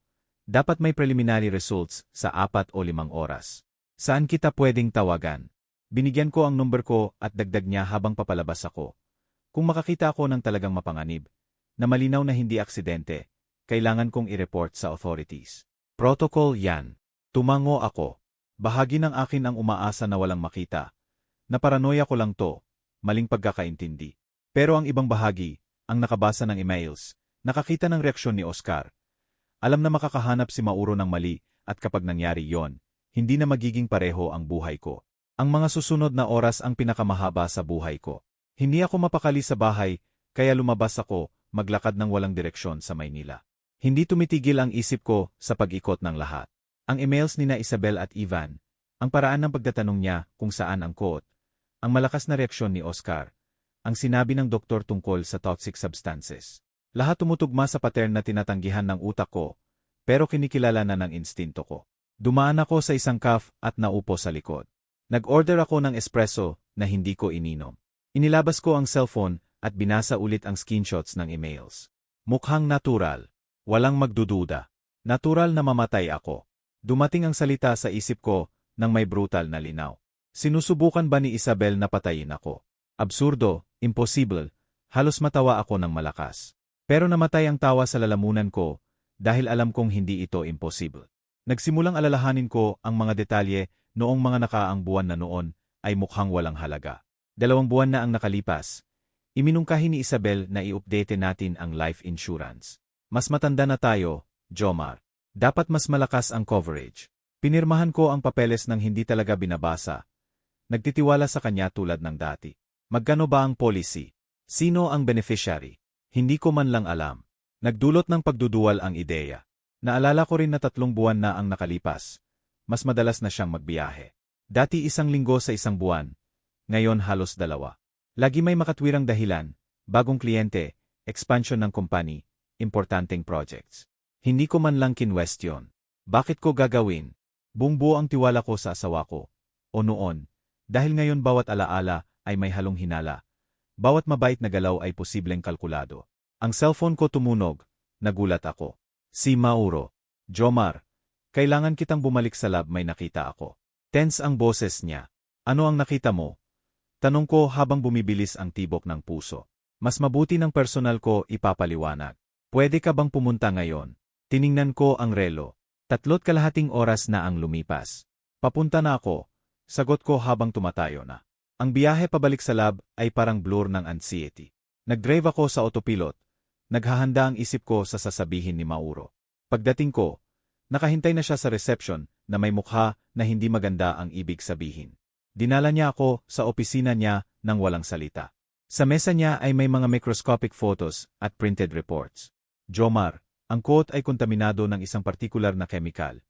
dapat may preliminary results sa 4 o 5 oras. Saan kita pwedeng tawagan? Binigyan ko ang number ko at dagdag niya habang papalabas ako. Kung makakita ako ng talagang mapanganib, na malinaw na hindi aksidente, kailangan kong i-report sa authorities. Protocol yan. Tumango ako. Bahagi ng akin ang umaasa na walang makita. Naparanoia ko lang to, maling pagkakaintindi. Pero ang ibang bahagi, ang nakabasa ng emails, nakakita ng reaksyon ni Oscar. Alam na makakahanap si Mauro ng mali at kapag nangyari yon, hindi na magiging pareho ang buhay ko. Ang mga susunod na oras ang pinakamahaba sa buhay ko. Hindi ako mapakali sa bahay, kaya lumabas ako, maglakad ng walang direksyon sa Maynila. Hindi tumitigil ang isip ko sa pag-ikot ng lahat. Ang emails nina Isabel at Ivan, ang paraan ng pagtatanong niya kung saan ang quote, ang malakas na reaksyon ni Oscar, ang sinabi ng doktor tungkol sa toxic substances. Lahat tumutugma sa pattern na tinatanggihan ng utak ko, pero kinikilala na ng instinto ko. Dumaan ako sa isang cafe at naupo sa likod. Nag-order ako ng espresso na hindi ko ininom. Inilabas ko ang cellphone at binasa ulit ang screenshots ng emails. Mukhang natural. Walang magdududa. Natural na mamatay ako. Dumating ang salita sa isip ko nang may brutal na linaw. Sinusubukan ba ni Isabel na patayin ako? Absurdo, impossible, halos matawa ako ng malakas. Pero namatay ang tawa sa lalamunan ko dahil alam kong hindi ito impossible. Nagsimulang alalahanin ko ang mga detalye noong mga nakaaang buwan na noon ay mukhang walang halaga. 2 buwan na ang nakalipas. Iminungkahi ni Isabel na i-update natin ang life insurance. Mas matanda na tayo, Jomar. Dapat mas malakas ang coverage. Pinirmahan ko ang papeles ng hindi talaga binabasa. Nagtitiwala sa kanya tulad ng dati. Magkano ba ang policy? Sino ang beneficiary? Hindi ko man lang alam. Nagdulot ng pagduduwal ang ideya. Naalala ko rin na 3 buwan na ang nakalipas. Mas madalas na siyang magbiyahe. Dati 1 linggo sa 1 buwan. Ngayon halos 2. Lagi may makatwirang dahilan, bagong kliyente, expansion ng company, importanteng projects. Hindi ko man lang kinwestiyon. Bakit ko gagawin? Buong-buo ang tiwala ko sa asawa ko. O noon, dahil ngayon bawat alaala ay may halong hinala. Bawat mabait na galaw ay posibleng kalkulado. Ang cellphone ko tumunog, nagulat ako. Si Mauro. Jomar, kailangan kitang bumalik sa lab, may nakita ako. Tense ang boses niya. Ano ang nakita mo? Tanong ko habang bumibilis ang tibok ng puso. Mas mabuti ng personal ko ipapaliwanag. Pwede ka bang pumunta ngayon? Tiningnan ko ang relo. 3.5 oras na ang lumipas. Papunta na ako. Sagot ko habang tumatayo na. Ang biyahe pabalik sa lab ay parang blur ng anxiety. Nag-drive ako sa autopilot. Naghahanda ang isip ko sa sasabihin ni Mauro. Pagdating ko, nakahintay na siya sa reception na may mukha na hindi maganda ang ibig sabihin. Dinala niya ako sa opisina niya nang walang salita. Sa mesa niya ay may mga microscopic photos at printed reports. Jomar, ang quote ay kontaminado ng isang partikular na chemical.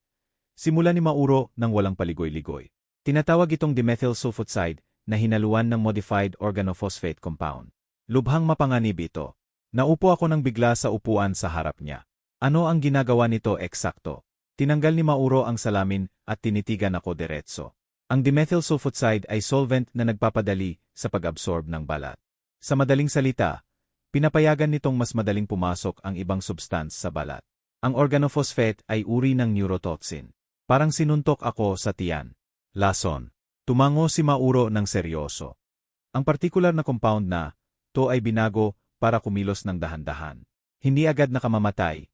Simula ni Mauro nang walang paligoy-ligoy. Tinatawag itong dimethyl sulfoxide na hinaluan ng modified organophosphate compound. Lubhang mapanganib ito. Naupo ako nang bigla sa upuan sa harap niya. Ano ang ginagawa nito eksakto? Tinanggal ni Mauro ang salamin at tinitigan ako diretso. Ang dimethyl sulfoxide ay solvent na nagpapadali sa pag-absorb ng balat. Sa madaling salita, pinapayagan nitong mas madaling pumasok ang ibang substance sa balat. Ang organophosphate ay uri ng neurotoxin. Parang sinuntok ako sa tiyan. Lason. Tumango si Mauro ng seryoso. Ang partikular na compound na, to ay binago para kumilos ng dahan-dahan. Hindi agad nakamamatay,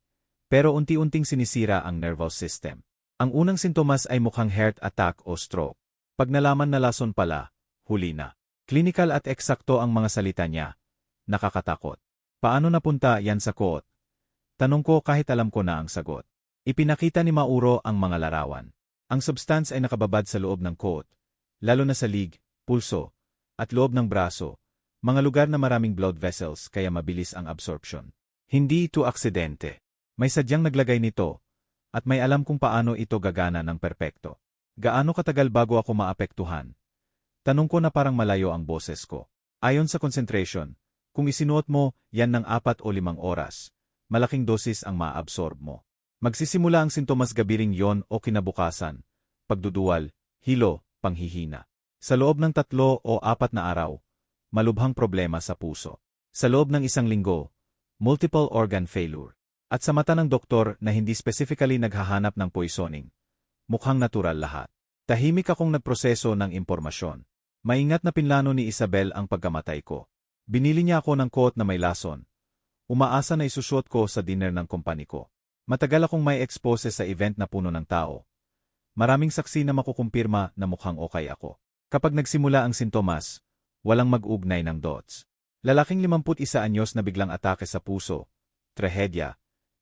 pero unti-unting sinisira ang nervous system. Ang unang sintomas ay mukhang heart attack o stroke. Pag nalaman na lason pala, huli na. Clinical at eksakto ang mga salita niya. Nakakatakot. Paano napunta yan sa quote? Tanong ko kahit alam ko na ang sagot. Ipinakita ni Mauro ang mga larawan. Ang substance ay nakababad sa loob ng quote, lalo na sa lig, pulso, at loob ng braso, mga lugar na maraming blood vessels kaya mabilis ang absorption. Hindi ito aksidente. May sadyang naglagay nito, at may alam kung paano ito gagana ng perpekto. Gaano katagal bago ako maapektuhan? Tanong ko na parang malayo ang boses ko. Ayon sa concentration, kung isinuot mo yan ng 4 o 5 oras, malaking dosis ang maaabsorb mo. Magsisimula ang sintomas gabiring yon o kinabukasan, pagduduwal, hilo, panghihina. Sa loob ng 3 o 4 na araw, malubhang problema sa puso. Sa loob ng 1 linggo, multiple organ failure. At sa mata ng doktor na hindi specifically naghahanap ng poisoning, mukhang natural lahat. Tahimik akong nagproseso ng impormasyon. Maingat na pinlano ni Isabel ang pagkamatay ko. Binili niya ako ng coat na may lason. Umaasa na isusuot ko sa dinner ng kumpani ko. Matagal akong may expose sa event na puno ng tao. Maraming saksi na makukumpirma na mukhang okay ako. Kapag nagsimula ang sintomas, walang mag-ugnay ng dots. Lalaking 51 anyos na biglang atake sa puso. Trahedya.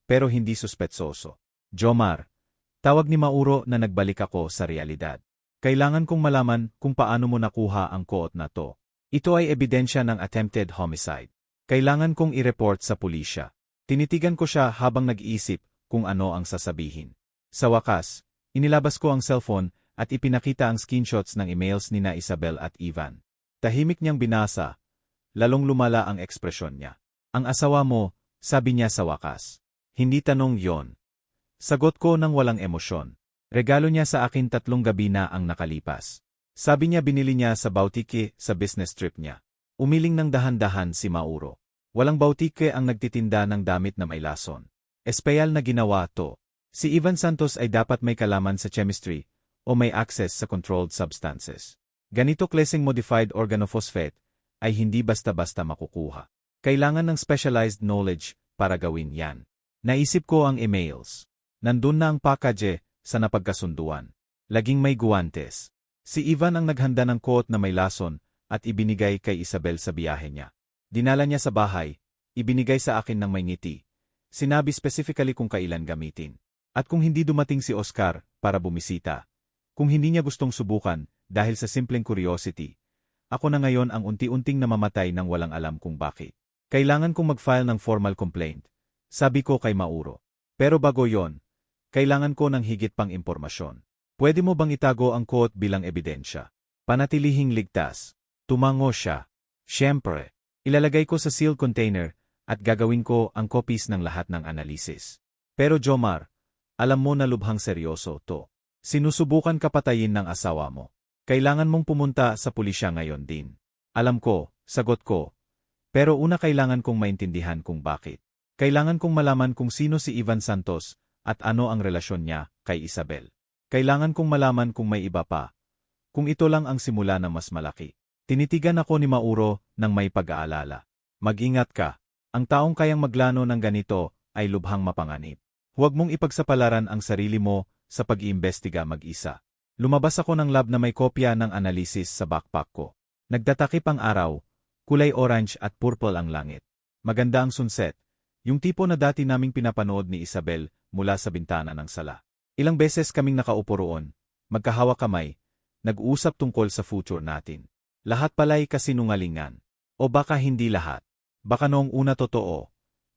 Pero hindi suspetsoso. Jomar. Tawag ni Mauro na nagbalik ako sa realidad. Kailangan kong malaman kung paano mo nakuha ang quote na to. Ito ay ebidensya ng attempted homicide. Kailangan kong i-report sa pulisya. Tinitigan ko siya habang nag-iisip kung ano ang sasabihin. Sa wakas, inilabas ko ang cellphone at ipinakita ang screenshots ng emails nina Isabel at Ivan. Tahimik niyang binasa. Lalong lumala ang ekspresyon niya. Ang asawa mo, sabi niya sa wakas. Hindi tanong yon. Sagot ko nang walang emosyon. Regalo niya sa akin 3 gabi na ang nakalipas. Sabi niya binili niya sa boutique sa business trip niya. Umiling ng dahan-dahan si Mauro. Walang boutique ang nagtitinda ng damit na may lason. Espeyal na ginawa to. Si Ivan Santos ay dapat may kalaman sa chemistry o may access sa controlled substances. Ganito klaseng modified organophosphate ay hindi basta-basta makukuha. Kailangan ng specialized knowledge para gawin yan. Naisip ko ang emails. Nandun na ang package sa napagkasunduan. Laging may guwantes. Si Ivan ang naghanda ng coat na may lason at ibinigay kay Isabel sa biyahe niya. Dinala niya sa bahay, ibinigay sa akin ng may ngiti. Sinabi specifically kung kailan gamitin. At kung hindi dumating si Oscar para bumisita. Kung hindi niya gustong subukan dahil sa simpleng curiosity. Ako na ngayon ang unti-unting namamatay nang walang alam kung bakit. Kailangan kong mag-file ng formal complaint. Sabi ko kay Mauro. Pero bago yon, kailangan ko ng higit pang impormasyon. Pwede mo bang itago ang quote bilang ebidensya? Panatilihing ligtas. Tumango siya. Siyempre. Ilalagay ko sa sealed container at gagawin ko ang copies ng lahat ng analysis. Pero Jomar, alam mo na lubhang seryoso to. Sinusubukan ka patayin ng asawa mo. Kailangan mong pumunta sa pulisya ngayon din. Alam ko, sagot ko. Pero una kailangan kong maintindihan kung bakit. Kailangan kong malaman kung sino si Ivan Santos at ano ang relasyon niya kay Isabel. Kailangan kong malaman kung may iba pa. Kung ito lang ang simula ng mas malaki. Tinitigan ako ni Mauro ng may pag-aalala. Mag-ingat ka. Ang taong kayang maglano ng ganito ay lubhang mapanganib. Huwag mong ipagsapalaran ang sarili mo sa pag-iimbestiga mag-isa. Lumabas ako ng lab na may kopya ng analysis sa backpack ko. Nagtatakip ang araw, kulay orange at purple ang langit. Maganda ang sunset, yung tipo na dati naming pinapanood ni Isabel mula sa bintana ng sala. Ilang beses kaming nakaupo roon, magkahawa kamay, nag-uusap tungkol sa future natin. Lahat pala'y kasinungalingan. O baka hindi lahat. Baka noong una totoo.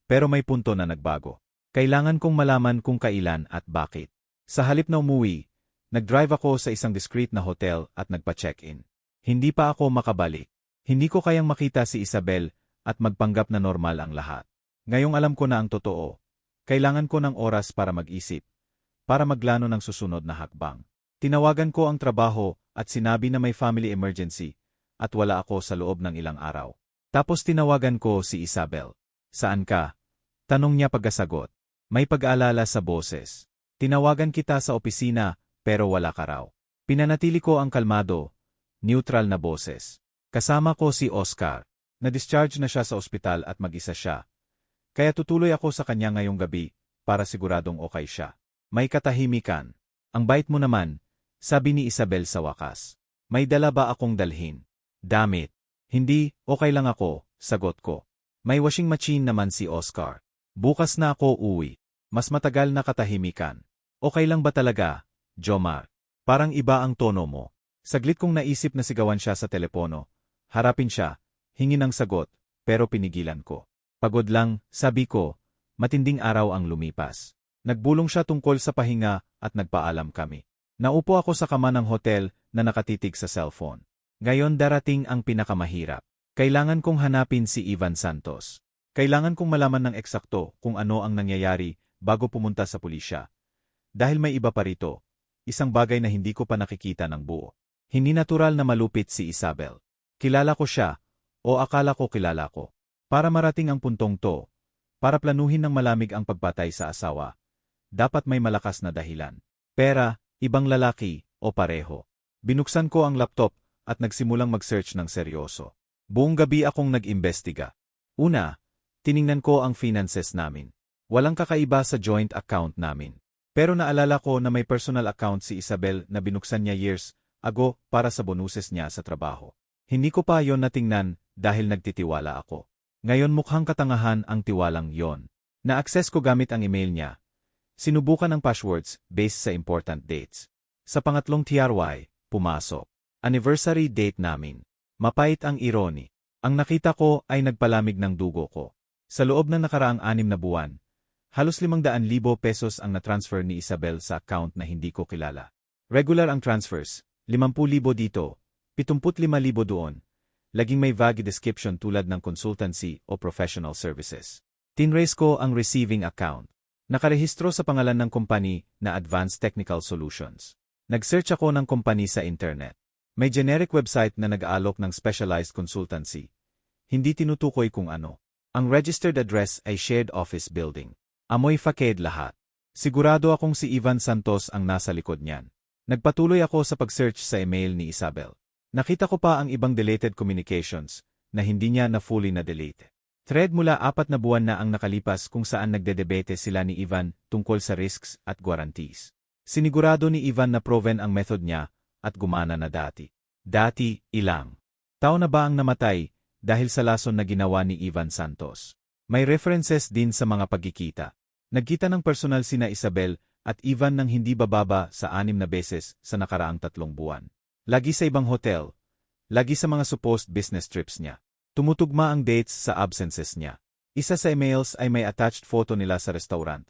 Pero may punto na nagbago. Kailangan kong malaman kung kailan at bakit. Sa halip na umuwi, nag-drive ako sa isang discreet na hotel at nagpa-check-in. Hindi pa ako makabalik. Hindi ko kayang makita si Isabel at magpanggap na normal ang lahat. Ngayong alam ko na ang totoo, kailangan ko ng oras para mag-isip, para maglano ng susunod na hakbang. Tinawagan ko ang trabaho at sinabi na may family emergency at wala ako sa loob ng ilang araw. Tapos tinawagan ko si Isabel. Saan ka? Tanong niya pagkasagot. May pag-aalala sa boses. Tinawagan kita sa opisina pero wala ka raw. Pinanatili ko ang kalmado, neutral na boses. Kasama ko si Oscar. Na-discharge na siya sa ospital at mag-isa siya. Kaya tutuloy ako sa kanya ngayong gabi para siguradong okay siya. May katahimikan. Ang bait mo naman, sabi ni Isabel sa wakas. May dala ba akong dalhin? Damit. Hindi, okay lang ako, sagot ko. May washing machine naman si Oscar. Bukas na ako uwi. Mas matagal na katahimikan. Okay lang ba talaga, Jomar? Parang iba ang tono mo. Saglit kong naisip na sigawan siya sa telepono. Harapin siya, hingi ng sagot, pero pinigilan ko. Pagod lang, sabi ko, matinding araw ang lumipas. Nagbulong siya tungkol sa pahinga at nagpaalam kami. Naupo ako sa kama ng hotel na nakatitig sa cellphone. Ngayon darating ang pinakamahirap. Kailangan kong hanapin si Ivan Santos. Kailangan kong malaman ng eksakto kung ano ang nangyayari bago pumunta sa pulisya. Dahil may iba pa rito, isang bagay na hindi ko pa nakikita ng buo. Hindi natural na malupit si Isabel. Kilala ko siya, o akala ko kilala ko. Para marating ang puntong to, para planuhin ng malamig ang pagpatay sa asawa, dapat may malakas na dahilan. Pera, ibang lalaki, o pareho. Binuksan ko ang laptop at nagsimulang mag-search ng seryoso. Buong gabi akong nag-imbestiga. Una, tiningnan ko ang finances namin. Walang kakaiba sa joint account namin. Pero naalala ko na may personal account si Isabel na binuksan niya years ago para sa bonuses niya sa trabaho. Hindi ko pa yon natingnan dahil nagtitiwala ako. Ngayon mukhang katangahan ang tiwalang yon. Na-access ko gamit ang email niya. Sinubukan ang passwords based sa important dates. Sa pangatlong TRY, pumasok. Anniversary date namin. Mapait ang irony. Ang nakita ko ay nagpalamig ng dugo ko. Sa loob ng nakaraang 6 na buwan, halos 500,000 pesos ang na-transfer ni Isabel sa account na hindi ko kilala. Regular ang transfers, 50,000 dito, 75,000 doon. Laging may vague description tulad ng consultancy o professional services. Tinrace ko ang receiving account. Nakarehistro sa pangalan ng company na Advanced Technical Solutions. Nag-search ako ng company sa internet. May generic website na nag-aalok ng specialized consultancy. Hindi tinutukoy kung ano. Ang registered address ay shared office building. Amoy facade lahat. Sigurado akong si Ivan Santos ang nasa likod niyan. Nagpatuloy ako sa pag-search sa email ni Isabel. Nakita ko pa ang ibang deleted communications na hindi niya na fully na-delete. Thread mula 4 na buwan na ang nakalipas kung saan nagdedebate sila ni Ivan tungkol sa risks at guarantees. Sinigurado ni Ivan na proven ang method niya at gumana na dati. Dati, ilang taon na ba ang namatay dahil sa lason na ginawa ni Ivan Santos? May references din sa mga pagkikita. Nagkita ng personal sina Isabel at Ivan ng hindi bababa sa 6 na beses sa nakaraang 3 buwan. Lagi sa ibang hotel. Lagi sa mga supposed business trips niya. Tumutugma ang dates sa absences niya. Isa sa emails ay may attached photo nila sa restaurant.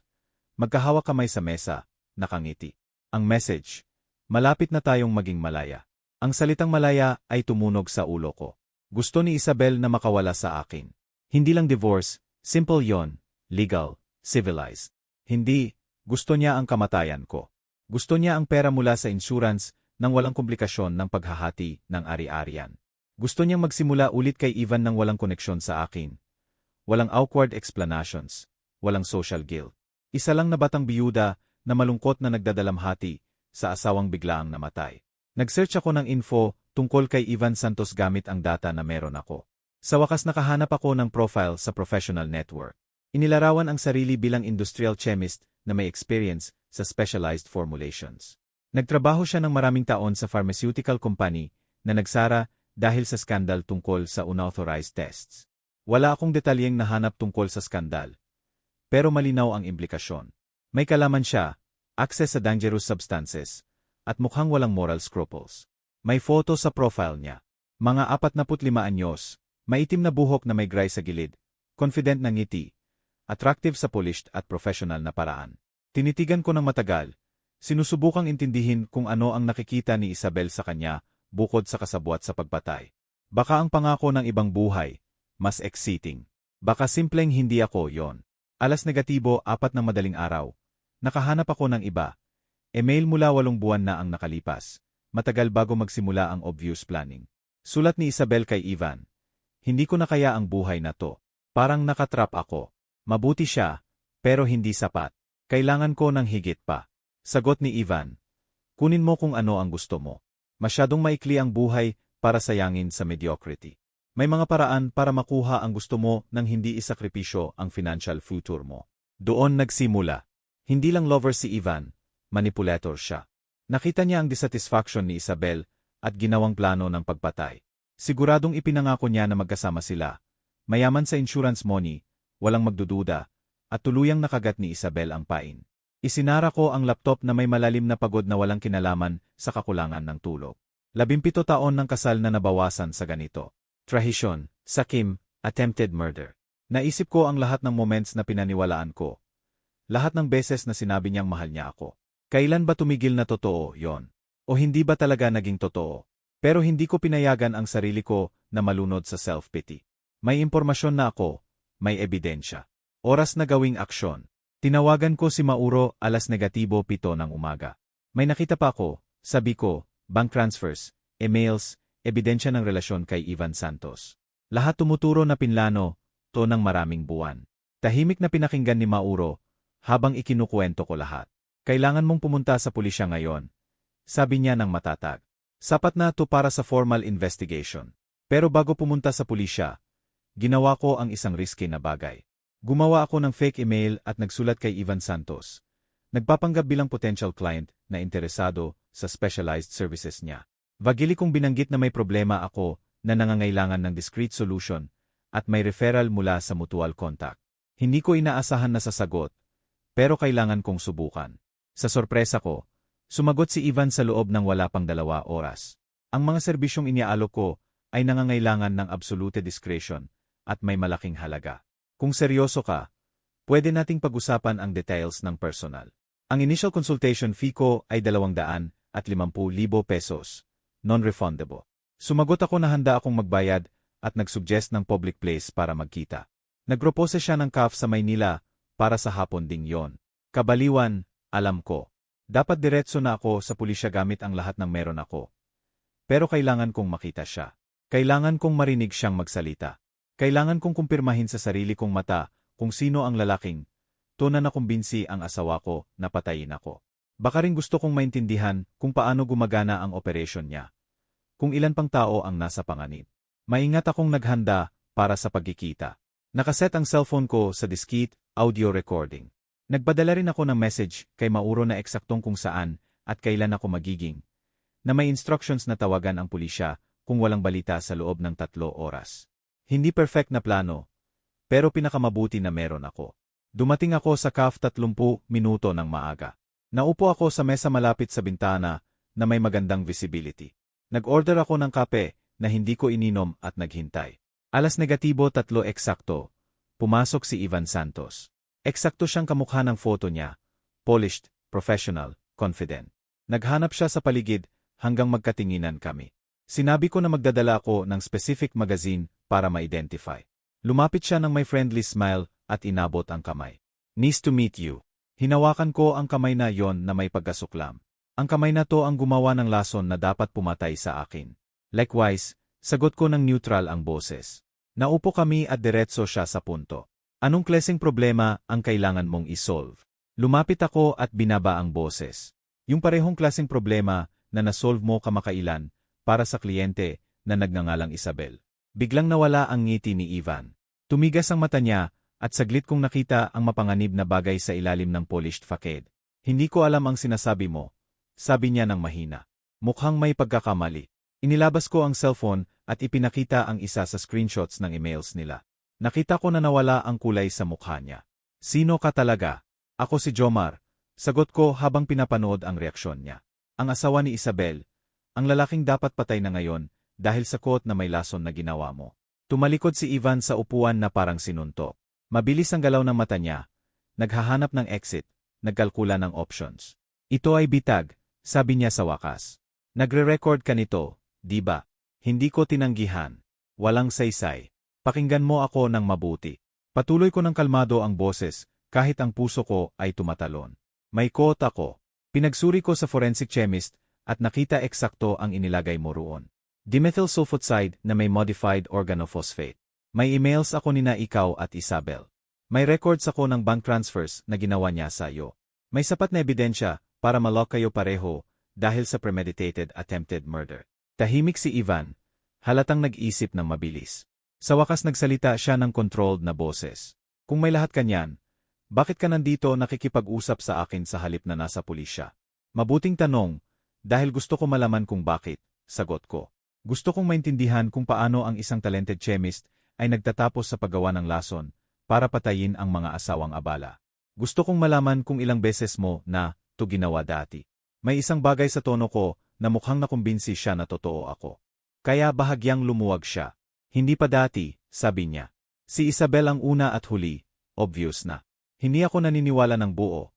Magkahawak kamay sa mesa, nakangiti. Ang message, malapit na tayong maging malaya. Ang salitang malaya ay tumunog sa ulo ko. Gusto ni Isabel na makawala sa akin. Hindi lang divorce, simple yon, legal, civilized. Hindi, gusto niya ang kamatayan ko. Gusto niya ang pera mula sa insurance nang walang komplikasyon ng paghahati ng ari-arian. Gusto niyang magsimula ulit kay Ivan nang walang koneksyon sa akin. Walang awkward explanations, walang social guilt. Isa lang na batang biyuda na malungkot na nagdadalamhati sa asawang biglaang namatay. Nag-search ako ng info tungkol kay Ivan Santos gamit ang data na meron ako. Sa wakas nakahanap ako ng profile sa professional network. Inilarawan ang sarili bilang industrial chemist na may experience sa specialized formulations. Nagtrabaho siya ng maraming taon sa pharmaceutical company na nagsara dahil sa skandal tungkol sa unauthorized tests. Wala akong detalyeng nahanap tungkol sa skandal. Pero malinaw ang implikasyon. May kalaman siya, access sa dangerous substances, at mukhang walang moral scruples. May photo sa profile niya. Mga 45 anyos, maitim na buhok na may gray sa gilid, confident na ngiti, attractive sa polished at professional na paraan. Tinitigan ko ng matagal, sinusubukang intindihin kung ano ang nakikita ni Isabel sa kanya bukod sa kasabwat sa pagpatay. Baka ang pangako ng ibang buhay, mas exciting. Baka simpleng hindi ako yon. Alas negatibo 4 ng madaling araw. Nakahanap ako ng iba. Email mula 8 buwan na ang nakalipas. Matagal bago magsimula ang obvious planning. Sulat ni Isabel kay Ivan. Hindi ko na kaya ang buhay na to. Parang nakatrap ako. Mabuti siya, pero hindi sapat. Kailangan ko ng higit pa. Sagot ni Ivan. Kunin mo kung ano ang gusto mo. Masyadong maikli ang buhay para sayangin sa mediocrity. May mga paraan para makuha ang gusto mo nang hindi isakripisyo ang financial future mo. Doon nagsimula. Hindi lang lover si Ivan, manipulator siya. Nakita niya ang dissatisfaction ni Isabel at ginawang plano ng pagpatay. Siguradong ipinangako niya na magkasama sila. Mayaman sa insurance money, walang magdududa, at tuluyang nakagat ni Isabel ang pain. Isinara ko ang laptop na may malalim na pagod na walang kinalaman sa kakulangan ng tulog. 17 taon ng kasal na nabawasan sa ganito. Trahisyon, sakim, attempted murder. Naisip ko ang lahat ng moments na pinaniwalaan ko. Lahat ng beses na sinabi niyang mahal niya ako. Kailan ba tumigil na totoo yon? O hindi ba talaga naging totoo? Pero hindi ko pinayagan ang sarili ko na malunod sa self-pity. May impormasyon na ako, may ebidensya. Oras na gawing aksyon. Tinawagan ko si Mauro alas negatibo 7 ng umaga. May nakita pa ako, sabi ko, bank transfers, emails, ebidensya ng relasyon kay Ivan Santos. Lahat tumuturo na pinlano, to ng maraming buwan. Tahimik na pinakinggan ni Mauro, habang ikinukwento ko lahat. Kailangan mong pumunta sa pulisya ngayon. sabi niya ng matatag. Sapat na to para sa formal investigation. Pero bago pumunta sa pulisya, ginawa ko ang isang risky na bagay. Gumawa ako ng fake email at nagsulat kay Ivan Santos. Nagpapanggap bilang potential client na interesado sa specialized services niya. Vagili kong binanggit na may problema ako na nangangailangan ng discreet solution at may referral mula sa mutual contact. Hindi ko inaasahan na sasagot, pero kailangan kong subukan. Sa sorpresa ko, sumagot si Ivan sa loob ng wala pang 2 oras. Ang mga serbisyong iniaalok ko ay nangangailangan ng absolute discretion at may malaking halaga. Kung seryoso ka, pwede nating pag-usapan ang details ng personal. Ang initial consultation fee ko ay 250,000 pesos, non-refundable. Sumagot ako na handa akong magbayad at nagsuggest ng public place para magkita. Nagpropose siya ng CAF sa Maynila para sa hapon ding yon. Kabaliwan, alam ko. Dapat diretso na ako sa pulisya gamit ang lahat ng meron ako. Pero kailangan kong makita siya. Kailangan kong marinig siyang magsalita. Kailangan kong kumpirmahin sa sarili kong mata kung sino ang lalaking na nakumbinsi ang asawa ko na patayin ako. Baka rin gusto kong maintindihan kung paano gumagana ang operasyon niya. Kung ilan pang tao ang nasa panganib. Maingat akong naghanda para sa pagkikita. Nakaset ang cellphone ko sa discrete audio recording. Nagpadala rin ako ng message kay Mauro na eksaktong kung saan at kailan ako magiging, na may instructions na tawagan ang pulisya kung walang balita sa loob ng 3 oras. Hindi perfect na plano, pero pinakamabuti na meron ako. Dumating ako sa CAF 30 minuto ng maaga. Naupo ako sa mesa malapit sa bintana na may magandang visibility. Nag-order ako ng kape na hindi ko ininom at naghintay. 3:00 eksakto, pumasok si Ivan Santos. Eksakto siyang kamukha ng photo niya, polished, professional, confident. Naghanap siya sa paligid hanggang magkatinginan kami. Sinabi ko na magdadala ako ng specific magazine para ma-identify. Lumapit siya ng may friendly smile at inabot ang kamay. Nice to meet you. Hinawakan ko ang kamay na yon na may pagkasuklam. Ang kamay na to ang gumawa ng lason na dapat pumatay sa akin. Likewise, sagot ko ng neutral ang boses. Naupo kami at diretso siya sa punto. Anong klaseng problema ang kailangan mong isolve? Lumapit ako at binaba ang boses. Yung parehong klaseng problema na nasolve mo kamakailan para sa kliyente na nagngangalang Isabel. Biglang nawala ang ngiti ni Ivan. Tumigas ang mata niya at saglit kong nakita ang mapanganib na bagay sa ilalim ng polished facade. Hindi ko alam ang sinasabi mo, sabi niya ng mahina. Mukhang may pagkakamali. Inilabas ko ang cellphone at ipinakita ang isa sa screenshots ng emails nila. Nakita ko na nawala ang kulay sa mukha niya. Sino ka talaga? Ako si Jomar, sagot ko habang pinapanood ang reaksyon niya. Ang asawa ni Isabel, ang lalaking dapat patay na ngayon dahil sa quote na may lason na ginawa mo. Tumalikod si Ivan sa upuan na parang sinuntok. Mabilis ang galaw ng mata niya. Naghahanap ng exit, nagkalkula ng options. Ito ay bitag, sabi niya sa wakas. Nagre-record ka nito, di ba? Hindi ko tinanggihan. Walang saysay. Pakinggan mo ako ng mabuti. Patuloy ko ng kalmado ang boses, kahit ang puso ko ay tumatalon. May quote ako. Pinagsuri ko sa forensic chemist at nakita eksakto ang inilagay mo roon. Dimethyl sulfoxide na may modified organophosphate. May emails ako nina ikaw at Isabel. May records ako ng bank transfers na ginawa niya sa iyo. May sapat na ebidensya para ma-lock kayo pareho dahil sa premeditated attempted murder. Tahimik si Ivan, halatang nag-isip ng mabilis. Sa wakas nagsalita siya ng controlled na boses. Kung may lahat kanyan, bakit ka nandito nakikipag-usap sa akin sa halip na nasa pulisya? Mabuting tanong, dahil gusto ko malaman kung bakit, sagot ko. Gusto kong maintindihan kung paano ang isang talented chemist ay nagtatapos sa paggawa ng lason para patayin ang mga asawang abala. Gusto kong malaman kung ilang beses mo na to ginawa dati. May isang bagay sa tono ko na mukhang nakumbinsi siya na totoo ako. Kaya bahagyang lumuwag siya. Hindi pa dati, sabi niya. Si Isabel ang una at huli, obvious na. Hindi ako naniniwala ng buo,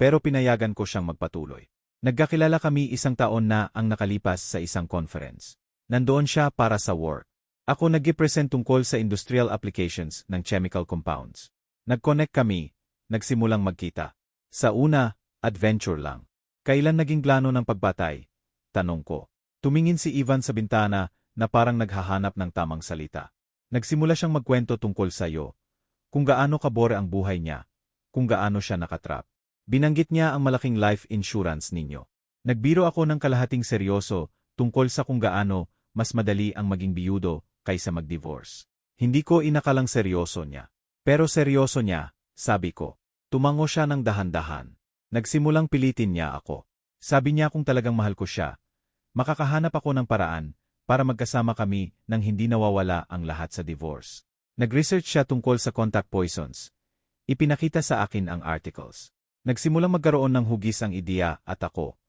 pero pinayagan ko siyang magpatuloy. Nagkakilala kami 1 taon na ang nakalipas sa isang conference. Nandoon siya para sa work. Ako nag-present tungkol sa industrial applications ng chemical compounds. Nag-connect kami, nagsimulang magkita. Sa una, adventure lang. Kailan naging plano ng pagpatay? Tanong ko. Tumingin si Ivan sa bintana na parang naghahanap ng tamang salita. Nagsimula siyang magkwento tungkol sa iyo. Kung gaano kabore ang buhay niya, kung gaano siya nakatrap. Binanggit niya ang malaking life insurance ninyo. Nagbiro ako ng kalahating seryoso tungkol sa kung gaano mas madali ang maging biyudo kaysa mag-divorce. Hindi ko inakalang seryoso niya. Pero seryoso niya, sabi ko. Tumango siya ng dahan-dahan. Nagsimulang pilitin niya ako. Sabi niya kung talagang mahal ko siya, makakahanap ako ng paraan para magkasama kami nang hindi nawawala ang lahat sa divorce. Nag-research siya tungkol sa contact poisons. Ipinakita sa akin ang articles. Nagsimulang magkaroon ng hugis ang ideya at ako.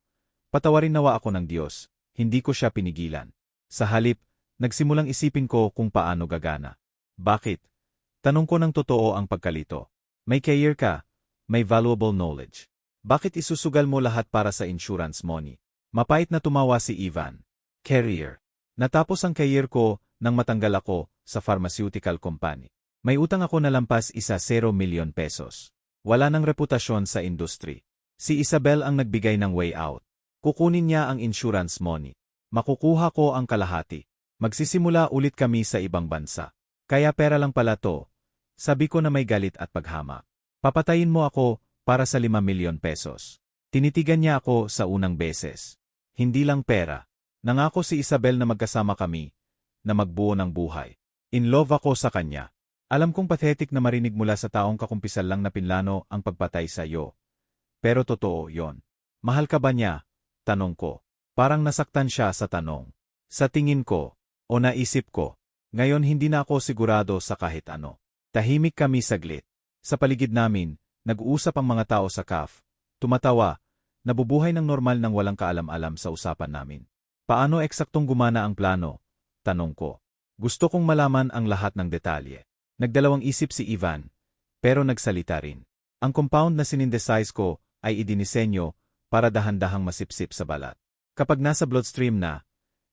Patawarin nawa ako ng Diyos, hindi ko siya pinigilan. Sa halip, nagsimulang isipin ko kung paano gagana. Bakit? Tanong ko ng totoo ang pagkalito. May career ka, may valuable knowledge. Bakit isusugal mo lahat para sa insurance money? Mapait na tumawa si Ivan. Career. Natapos ang career ko nang matanggal ako sa pharmaceutical company. May utang ako na lampas 0 milyon pesos. Wala nang reputasyon sa industry. Si Isabel ang nagbigay ng way out. Kukunin niya ang insurance money. Makukuha ko ang kalahati. Magsisimula ulit kami sa ibang bansa. Kaya pera lang pala to. Sabi ko na may galit at paghama. Papatayin mo ako para sa 5 milyon pesos. Tinitigan niya ako sa unang beses. Hindi lang pera. Nangako si Isabel na magkasama kami, na magbuo ng buhay. In love ako sa kanya. Alam kong pathetic na marinig mula sa taong kakumpisal lang na pinlano ang pagpatay sa iyo. Pero totoo yon. Mahal ka ba niya? Tanong ko. Parang nasaktan siya sa tanong. Sa tingin ko, o naisip ko, ngayon hindi na ako sigurado sa kahit ano. Tahimik kami saglit. Sa paligid namin, nag-uusap ang mga tao sa CAF. Tumatawa, nabubuhay ng normal nang walang kaalam-alam sa usapan namin. Paano eksaktong gumana ang plano? Tanong ko. Gusto kong malaman ang lahat ng detalye. Nagdalawang isip si Ivan, pero nagsalita rin. Ang compound na sinindesize ko ay idinisenyo para dahan-dahang masipsip sa balat. Kapag nasa bloodstream na,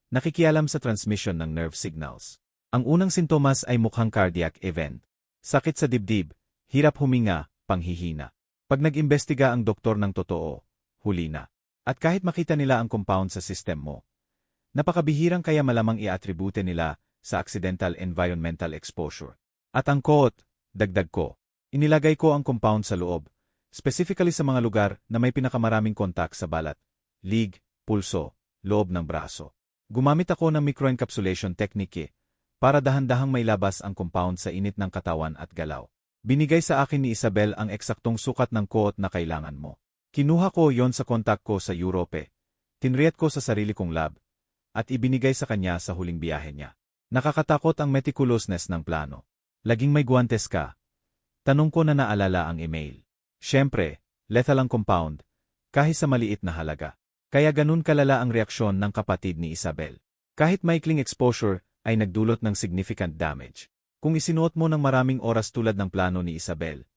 nakikialam sa transmission ng nerve signals. Ang unang sintomas ay mukhang cardiac event. Sakit sa dibdib, hirap huminga, panghihina. Pag nag-imbestiga ang doktor ng totoo, huli na. At kahit makita nila ang compound sa system mo, napakabihirang kaya malamang i-attribute nila sa accidental environmental exposure. At ang quote, dagdag ko, inilagay ko ang compound sa loob, specifically sa mga lugar na may pinakamaraming kontak sa balat, lig, pulso, loob ng braso. Gumamit ako ng microencapsulation technique para dahan-dahang mailabas ang compound sa init ng katawan at galaw. Binigay sa akin ni Isabel ang eksaktong sukat ng quote na kailangan mo. Kinuha ko yon sa kontak ko sa Europe. Tinriyat ko sa sarili kong lab. At ibinigay sa kanya sa huling biyahe niya. Nakakatakot ang meticulousness ng plano. Laging may guwantes ka. Tanong ko na naalala ang email. Siyempre, lethal ang compound, kahit sa maliit na halaga. Kaya ganun kalala ang reaksyon ng kapatid ni Isabel. Kahit maikling exposure ay nagdulot ng significant damage. Kung isinuot mo ng maraming oras tulad ng plano ni Isabel,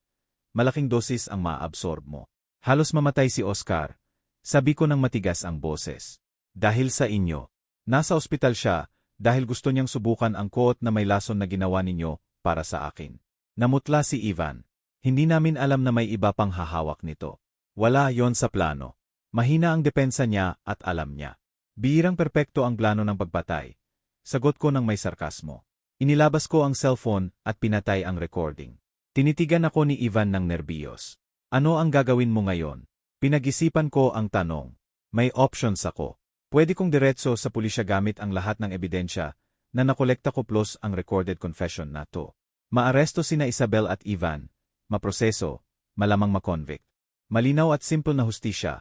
malaking dosis ang maaabsorb mo. Halos mamatay si Oscar. Sabi ko ng matigas ang boses. Dahil sa inyo. Nasa ospital siya dahil gusto niyang subukan ang quote na may lason na ginawa ninyo para sa akin. Namutla si Ivan. Hindi namin alam na may iba pang hahawak nito. Wala yon sa plano. Mahina ang depensa niya at alam niya. Bihirang perpekto ang plano ng pagpatay. Sagot ko ng may sarkasmo. Inilabas ko ang cellphone at pinatay ang recording. Tinitigan ako ni Ivan ng nerbiyos. Ano ang gagawin mo ngayon? Pinag-isipan ko ang tanong. May options ako. Pwede kong diretso sa pulisya gamit ang lahat ng ebidensya na nakolekta ko plus ang recorded confession na to. Maaresto sina Isabel at Ivan, maproseso, malamang makonvict. Malinaw at simple na hustisya.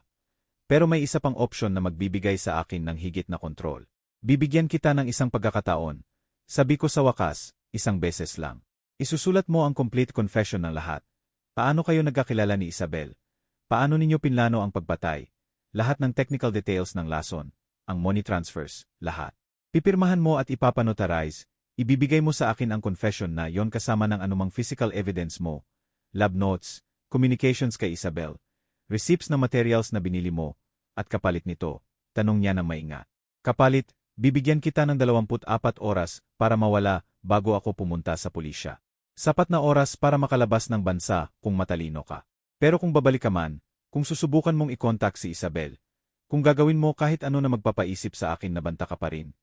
Pero may isa pang option na magbibigay sa akin ng higit na kontrol. Bibigyan kita ng isang pagkakataon. Sabi ko sa wakas, isang beses lang. Isusulat mo ang complete confession ng lahat. Paano kayo nagkakilala ni Isabel? Paano ninyo pinlano ang pagpatay? Lahat ng technical details ng lason, ang money transfers, lahat. Pipirmahan mo at ipapanotarize, ibibigay mo sa akin ang confession na yon kasama ng anumang physical evidence mo, lab notes, communications kay Isabel, receipts na materials na binili mo, at kapalit nito, tanong niya ng maingat. Kapalit, bibigyan kita ng 24 oras para mawala bago ako pumunta sa pulisya. Sapat na oras para makalabas ng bansa kung matalino ka. Pero kung babalik ka man, kung susubukan mong i-contact si Isabel, kung gagawin mo kahit ano na magpapaisip sa akin na banta ka pa rin,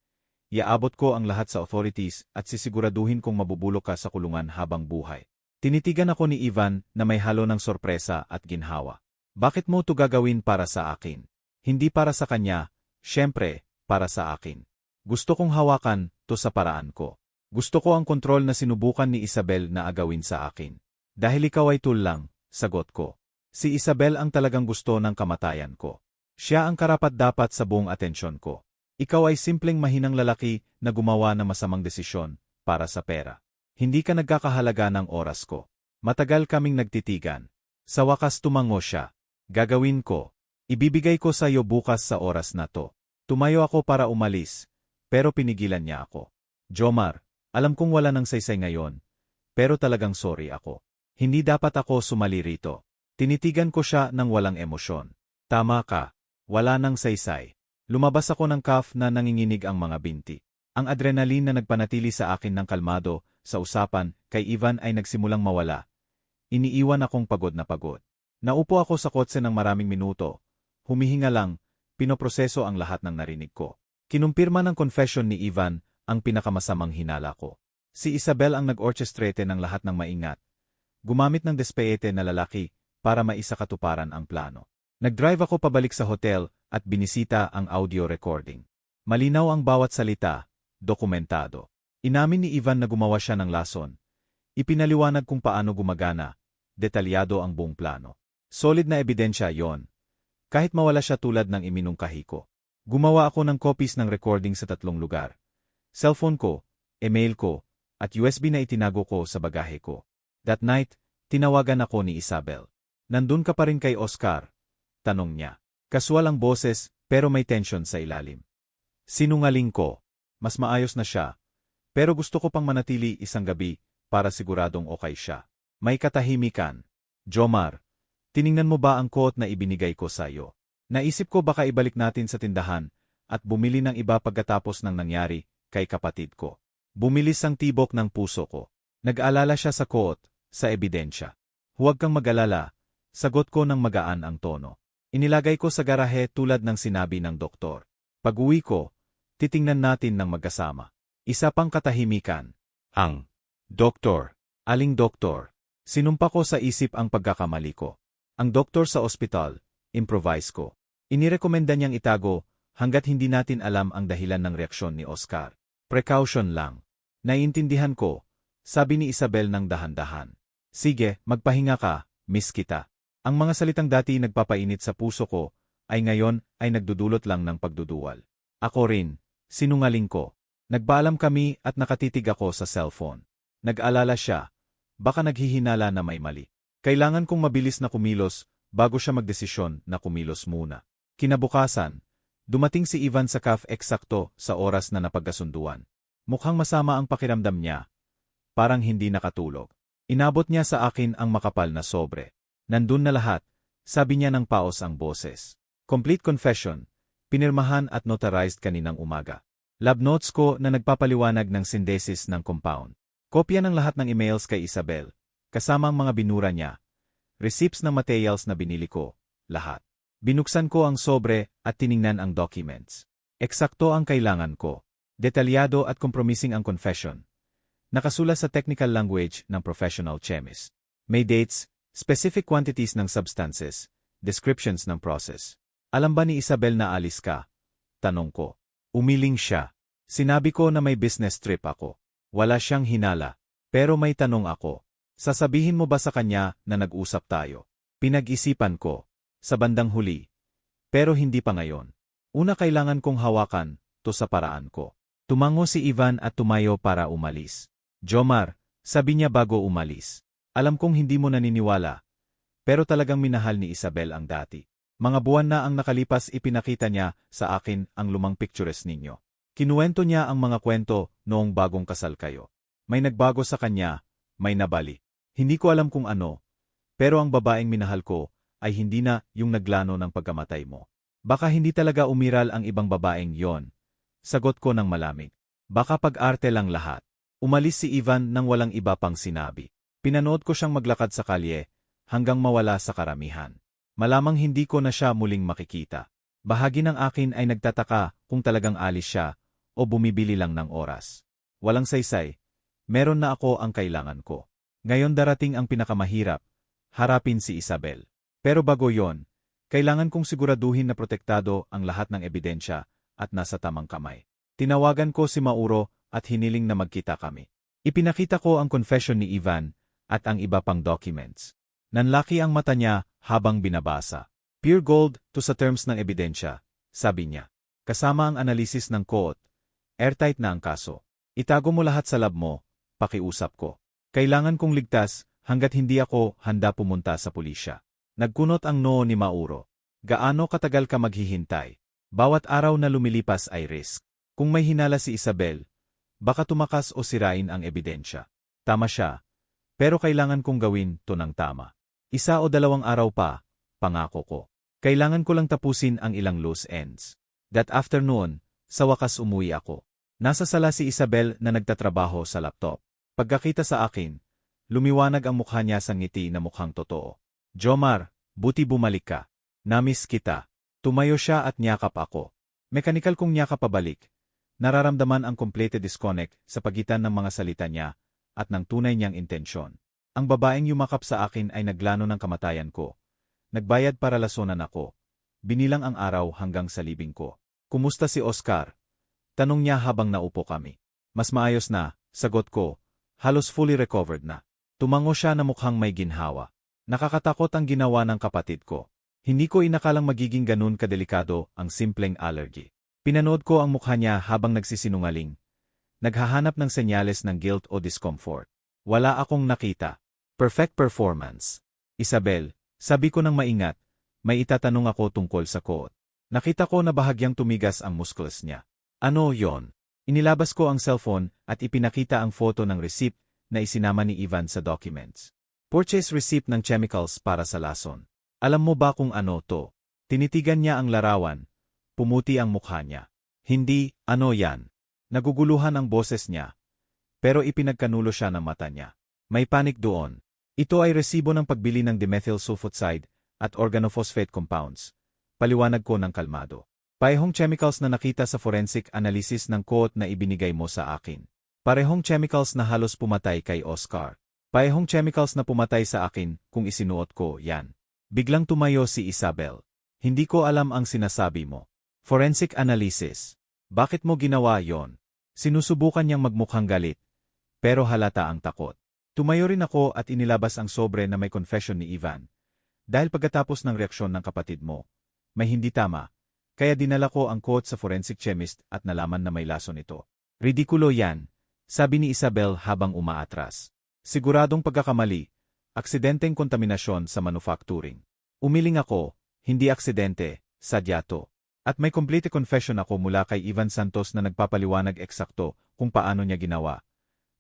iaabot ko ang lahat sa authorities at sisiguraduhin kong mabubulok ka sa kulungan habang buhay. Tinitigan ako ni Ivan na may halo ng sorpresa at ginhawa. Bakit mo to gagawin para sa akin? Hindi para sa kanya, syempre, para sa akin. Gusto kong hawakan to sa paraan ko. Gusto ko ang kontrol na sinubukan ni Isabel na agawin sa akin. Dahil ikaw ay tool lang, sagot ko. Si Isabel ang talagang gusto ng kamatayan ko. Siya ang karapat-dapat sa buong atensyon ko. Ikaw ay simpleng mahinang lalaki na gumawa ng masamang desisyon para sa pera. Hindi ka nagkakahalaga ng oras ko. Matagal kaming nagtitigan. Sa wakas tumango siya. Gagawin ko. Ibibigay ko sa iyo bukas sa oras na to. Tumayo ako para umalis, pero pinigilan niya ako. Jomar, alam kong wala nang saysay ngayon, pero talagang sorry ako. Hindi dapat ako sumali rito. Tinitigan ko siya ng walang emosyon. Tama ka. Wala nang saysay. Lumabas ako ng CAF na nanginginig ang mga binti. Ang adrenaline na nagpanatili sa akin ng kalmado sa usapan kay Ivan ay nagsimulang mawala. Iniiwan akong pagod na pagod. Naupo ako sa kotse ng maraming minuto. Humihinga lang, pinoproseso ang lahat ng narinig ko. Kinumpirma ng confession ni Ivan ang pinakamasamang hinala ko. Si Isabel ang nag-orchestrate ng lahat ng maingat. Gumamit ng despete na lalaki para maisakatuparan ang plano. Nag-drive ako pabalik sa hotel at binisita ang audio recording. Malinaw ang bawat salita, dokumentado. Inamin ni Ivan na gumawa siya ng lason. Ipinaliwanag kung paano gumagana, detalyado ang buong plano. Solid na ebidensya yon. Kahit mawala siya tulad ng iminungkahi ko. Gumawa ako ng copies ng recording sa 3 lugar. Cellphone ko, email ko, at USB na itinago ko sa bagahe ko. That night, tinawagan ako ni Isabel. Nandun ka pa rin kay Oscar? Tanong niya. Kaswal ang boses, pero may tension sa ilalim. Sinungaling ko. Mas maayos na siya. Pero gusto ko pang manatili isang gabi para siguradong okay siya. May katahimikan. Jomar, tiningnan mo ba ang quote na ibinigay ko sa iyo? Naisip ko baka ibalik natin sa tindahan at bumili ng iba pagkatapos ng nangyari kay kapatid ko. Bumilis ang tibok ng puso ko. Nag-alala siya sa quote, sa ebidensya. Huwag kang mag-alala, sagot ko ng magaan ang tono. Inilagay ko sa garahe tulad ng sinabi ng doktor. Pag-uwi ko, titingnan natin ng magkasama. Isa pang katahimikan. Ang doktor. Aling doktor? Sinumpa ko sa isip ang pagkakamali ko. Ang doktor sa ospital, improvise ko. Inirekomenda niyang itago hanggat hindi natin alam ang dahilan ng reaksyon ni Oscar. Precaution lang. Naiintindihan ko, sabi ni Isabel ng dahan-dahan. Sige, magpahinga ka, miss kita. Ang mga salitang dati nagpapainit sa puso ko, ay ngayon ay nagdudulot lang ng pagduduwal. Ako rin, sinungaling ko. Nagpaalam kami at nakatitig ako sa cellphone. Nag-alala siya, baka naghihinala na may mali. Kailangan kong mabilis na kumilos bago siya magdesisyon na kumilos muna. Kinabukasan, dumating si Ivan sa CAF eksakto sa oras na napagkasunduan. Mukhang masama ang pakiramdam niya. Parang hindi nakatulog. Inabot niya sa akin ang makapal na sobre. Nandun na lahat, sabi niya ng paos ang boses. Complete confession, pinirmahan at notarized kaninang umaga. Lab notes ko na nagpapaliwanag ng synthesis ng compound. Kopya ng lahat ng emails kay Isabel, kasama ang mga binura niya. Receipts ng materials na binili ko, lahat. Binuksan ko ang sobre at tiningnan ang documents. Eksakto ang kailangan ko. Detalyado at compromising ang confession. Nakasula sa technical language ng professional chemist. May dates, specific quantities ng substances, descriptions ng process. Alam ba ni Isabel na alis ka? Tanong ko. Umiling siya. Sinabi ko na may business trip ako. Wala siyang hinala. Pero may tanong ako. Sasabihin mo ba sa kanya na nag-usap tayo? Pinag-isipan ko. Sa bandang huli. Pero hindi pa ngayon. Una kailangan kong hawakan to sa paraan ko. Tumango si Ivan at tumayo para umalis. Jomar, sabi niya bago umalis. Alam kong hindi mo naniniwala. Pero talagang minahal ni Isabel ang dati. Mga buwan na ang nakalipas ipinakita niya sa akin ang lumang pictures ninyo. Kinuwento niya ang mga kwento noong bagong kasal kayo. May nagbago sa kanya, may nabali. Hindi ko alam kung ano, pero ang babaeng minahal ko ay hindi na yung naglano ng pagkamatay mo. Baka hindi talaga umiral ang ibang babaeng yon. Sagot ko ng malamig. Baka pag-arte lang lahat. Umalis si Ivan nang walang iba pang sinabi. Pinanood ko siyang maglakad sa kalye hanggang mawala sa karamihan. Malamang hindi ko na siya muling makikita. Bahagi ng akin ay nagtataka kung talagang alis siya o bumibili lang ng oras. Walang saysay. Meron na ako ang kailangan ko. Ngayon darating ang pinakamahirap. Harapin si Isabel. Pero bago yon, Kailangan kong siguraduhin na protektado ang lahat ng ebidensya at nasa tamang kamay. Tinawagan ko si Mauro at hiniling na magkita kami. Ipinakita ko ang confession ni Ivan at ang iba pang documents. Nanlaki ang mata niya habang binabasa. Pure gold to sa terms ng ebidensya, sabi niya. Kasama ang analisis ng court, airtight na ang kaso. Itago mo lahat sa lab mo, pakiusap ko. Kailangan kong ligtas hanggat hindi ako handa pumunta sa pulisya. Nagkunot ang noo ni Mauro. Gaano katagal ka maghihintay? Bawat araw na lumilipas ay risk. Kung may hinala si Isabel, baka tumakas o sirain ang ebidensya. Tama siya, pero kailangan kong gawin to ng tama. 1 o 2 araw pa, pangako ko. Kailangan ko lang tapusin ang ilang loose ends. That afternoon, sa wakas umuwi ako. Nasa sala si Isabel na nagtatrabaho sa laptop. Pagkakita sa akin, lumiwanag ang mukha niya sa ngiti na mukhang totoo. Jomar, buti bumalik ka. Namiss kita. Tumayo siya at niyakap ako. Mekanikal kong niyakap pabalik. Nararamdaman ang complete disconnect sa pagitan ng mga salita niya at ng tunay niyang intensyon. Ang babaeng yumakap sa akin ay naglano ng kamatayan ko. Nagbayad para lasonan ako. Binilang ang araw hanggang sa libing ko. Kumusta si Oscar? Tanong niya habang naupo kami. Mas maayos na, sagot ko. Halos fully recovered na. Tumango siya na mukhang may ginhawa. Nakakatakot ang ginawa ng kapatid ko. Hindi ko inakalang magiging ganun kadelikado ang simpleng allergy. Pinanood ko ang mukha niya habang nagsisinungaling. Naghahanap ng senyales ng guilt o discomfort. Wala akong nakita. Perfect performance. Isabel, sabi ko ng maingat, may itatanong ako tungkol sa court. Nakita ko na bahagyang tumigas ang muscles niya. Ano yon? Inilabas ko ang cellphone at ipinakita ang photo ng receipt na isinama ni Ivan sa documents. Purchase receipt ng chemicals para sa lason. Alam mo ba kung ano to? Tinitigan niya ang larawan. Pumuti ang mukha niya. Hindi, ano yan? Naguguluhan ang boses niya. Pero ipinagkanulo siya ng mata niya. May panic doon. Ito ay resibo ng pagbili ng dimethyl sulfoxide at organophosphate compounds. Paliwanag ko ng kalmado. Parehong chemicals na nakita sa forensic analysis ng court na ibinigay mo sa akin. Parehong chemicals na halos pumatay kay Oscar. Parehong chemicals na pumatay sa akin kung isinuot ko yan. Biglang tumayo si Isabel. Hindi ko alam ang sinasabi mo. Forensic analysis. Bakit mo ginawa yon? Sinusubukan niyang magmukhang galit. Pero halata ang takot. Tumayo rin ako at inilabas ang sobre na may confession ni Ivan. Dahil pagkatapos ng reaksyon ng kapatid mo, may hindi tama, kaya dinala ko ang quote sa forensic chemist at nalaman na may lason ito. Ridikulo yan, sabi ni Isabel habang umaatras. Siguradong pagkakamali, aksidenteng kontaminasyon sa manufacturing. Umiling ako, hindi aksidente, sadya to. At may complete confession ako mula kay Ivan Santos na nagpapaliwanag eksakto kung paano niya ginawa,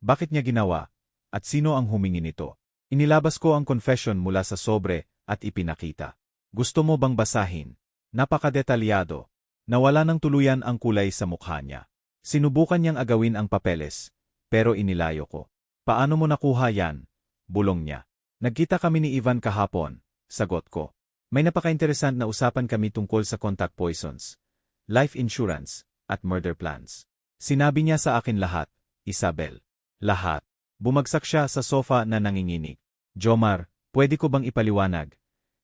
bakit niya ginawa, at sino ang humingi nito. Inilabas ko ang confession mula sa sobre at ipinakita. Gusto mo bang basahin? Napakadetalyado. Nawala ng tuluyan ang kulay sa mukha niya. Sinubukan niyang agawin ang papeles, pero inilayo ko. Paano mo nakuha yan? Bulong niya. Nagkita kami ni Ivan kahapon, sagot ko. May napaka-interesant na usapan kami tungkol sa contact poisons, life insurance, at murder plans. Sinabi niya sa akin lahat, Isabel. Lahat. Bumagsak siya sa sofa na nanginginig. Jomar, pwede ko bang ipaliwanag?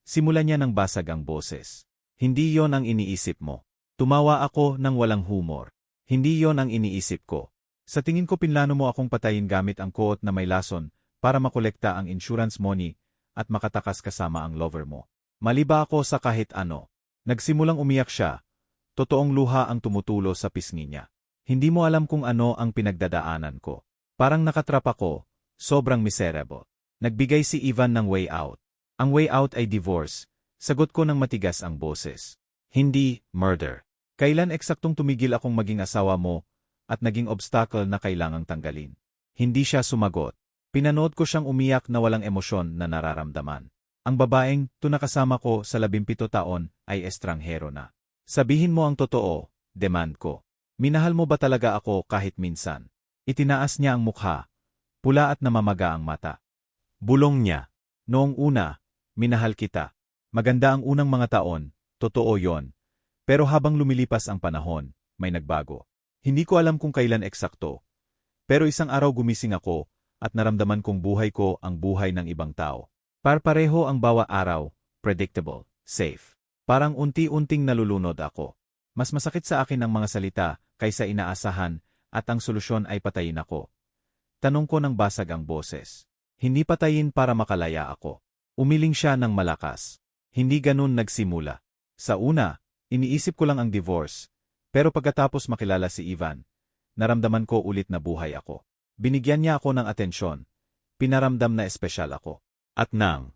Simulan niya ng basag ang boses. Hindi yon ang iniisip mo. Tumawa ako ng walang humor. Hindi yon ang iniisip ko. Sa tingin ko pinlano mo akong patayin gamit ang quote na may lason para makolekta ang insurance money at makatakas kasama ang lover mo. Mali ba ako sa kahit ano? Nagsimulang umiyak siya. Totoong luha ang tumutulo sa pisngi niya. Hindi mo alam kung ano ang pinagdadaanan ko. Parang nakatrap ako, sobrang miserable. Nagbigay si Ivan ng way out. Ang way out ay divorce. Sagot ko ng matigas ang boses. Hindi, murder. Kailan eksaktong tumigil akong maging asawa mo at naging obstacle na kailangang tanggalin? Hindi siya sumagot. Pinanood ko siyang umiyak na walang emosyon na nararamdaman. Ang babaeng tunakasama ko sa 17 taon ay estranghero na. Sabihin mo ang totoo, demand ko. Minahal mo ba talaga ako kahit minsan? Itinaas niya ang mukha. Pula at namamaga ang mata. Bulong niya. Noong una, minahal kita. Maganda ang unang mga taon, totoo yon. Pero habang lumilipas ang panahon, may nagbago. Hindi ko alam kung kailan eksakto. Pero isang araw gumising ako at naramdaman kong buhay ko ang buhay ng ibang tao. Parpareho ang bawa araw, predictable, safe. Parang unti-unting nalulunod ako. Mas masakit sa akin ang mga salita kaysa inaasahan at ang solusyon ay patayin ako. Tanong ko ng basag ang boses. Hindi patayin para makalaya ako. Umiling siya ng malakas. Hindi ganun nagsimula. Sa una, iniisip ko lang ang divorce. Pero pagkatapos makilala si Ivan, naramdaman ko ulit na buhay ako. Binigyan niya ako ng atensyon. Pinaramdam na espesyal ako. At nang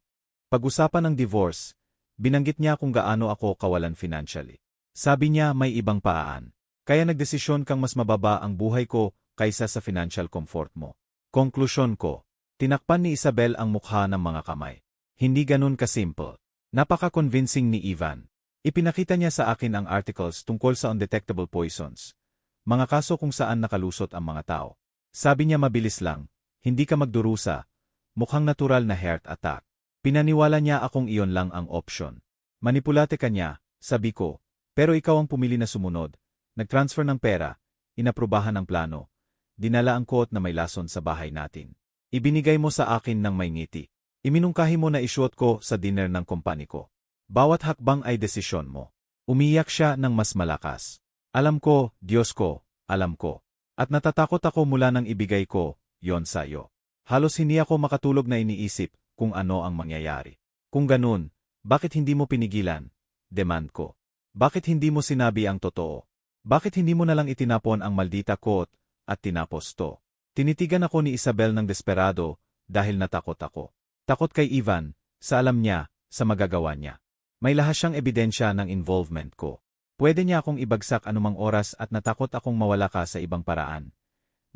pag-usapan ng divorce, binanggit niya kung gaano ako kawalan financially. Sabi niya may ibang paaan. Kaya nagdesisyon kang mas mababa ang buhay ko kaysa sa financial comfort mo. Konklusyon ko, tinakpan ni Isabel ang mukha ng mga kamay. Hindi ganun kasimple. Napaka-convincing ni Ivan. Ipinakita niya sa akin ang articles tungkol sa undetectable poisons. Mga kaso kung saan nakalusot ang mga tao. Sabi niya mabilis lang, hindi ka magdurusa. Mukhang natural na heart attack. Pinaniwala niya akong iyon lang ang option. Manipulate ka niya, sabi ko. Pero ikaw ang pumili na sumunod. Nag-transfer ng pera, inaprubahan ang plano. Dinala ang quote na may lason sa bahay natin. Ibinigay mo sa akin ng may ngiti. Iminungkahi mo na isuot ko sa dinner ng kompany ko. Bawat hakbang ay desisyon mo. Umiyak siya ng mas malakas. Alam ko, Diyos ko, alam ko. At natatakot ako mula nang ibigay ko, yon sa'yo. Halos hindi ako makatulog na iniisip kung ano ang mangyayari. Kung ganun, bakit hindi mo pinigilan? Demand ko. Bakit hindi mo sinabi ang totoo? Bakit hindi mo nalang itinapon ang maldita quote at tinapos to? Tinitigan ako ni Isabel ng desperado dahil natakot ako. Takot kay Ivan, sa alam niya, sa magagawa niya. May lahas siyang ebidensya ng involvement ko. Pwede niya akong ibagsak anumang oras at natakot akong mawala ka sa ibang paraan.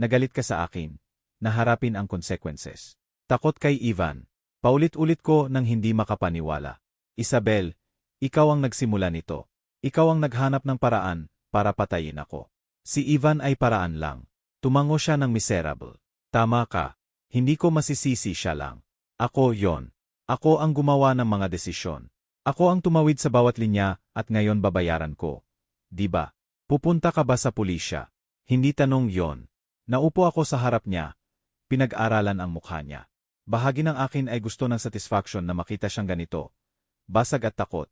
Nagalit ka sa akin. Naharapin ang consequences. Takot kay Ivan. Paulit-ulit ko nang hindi makapaniwala. Isabel, ikaw ang nagsimula nito. Ikaw ang naghanap ng paraan para patayin ako. Si Ivan ay paraan lang. Tumango siya ng miserable. Tama ka. Hindi ko masisisi siya lang. Ako yon. Ako ang gumawa ng mga desisyon. Ako ang tumawid sa bawat linya at ngayon babayaran ko. Diba? Pupunta ka ba sa pulisya? Hindi tanong yon. Naupo ako sa harap niya. Pinag-aralan ang mukha niya. Bahagi ng akin ay gusto ng satisfaction na makita siyang ganito. Basag at takot.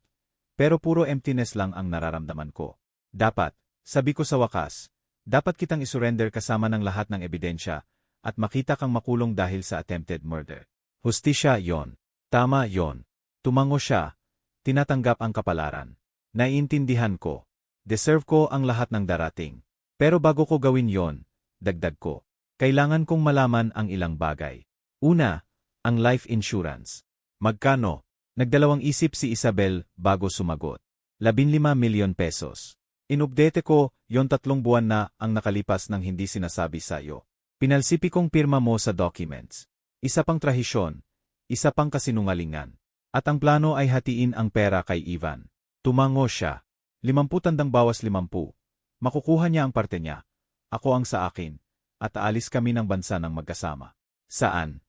Pero puro emptiness lang ang nararamdaman ko. Dapat, sabi ko sa wakas, dapat kitang isurrender kasama ng lahat ng ebidensya at makita kang makulong dahil sa attempted murder. Hustisya yon. Tama yon. Tumango siya. Tinatanggap ang kapalaran. Naiintindihan ko. Deserve ko ang lahat ng darating. Pero bago ko gawin yon, dagdag ko. Kailangan kong malaman ang ilang bagay. Una, ang life insurance. Magkano? Nagdalawang isip si Isabel bago sumagot. 15 milyon pesos. Inupdate ko, yon 3 buwan na ang nakalipas nang hindi sinasabi sa'yo. Pinalsipi kong pirma mo sa documents. Isa pang trahisyon. Isa pang kasinungalingan. At ang plano ay hatiin ang pera kay Ivan. Tumango siya. 50 tandang bawas 50. Makukuha niya ang parte niya. Ako ang sa akin. At aalis kami ng bansa ng magkasama. Saan?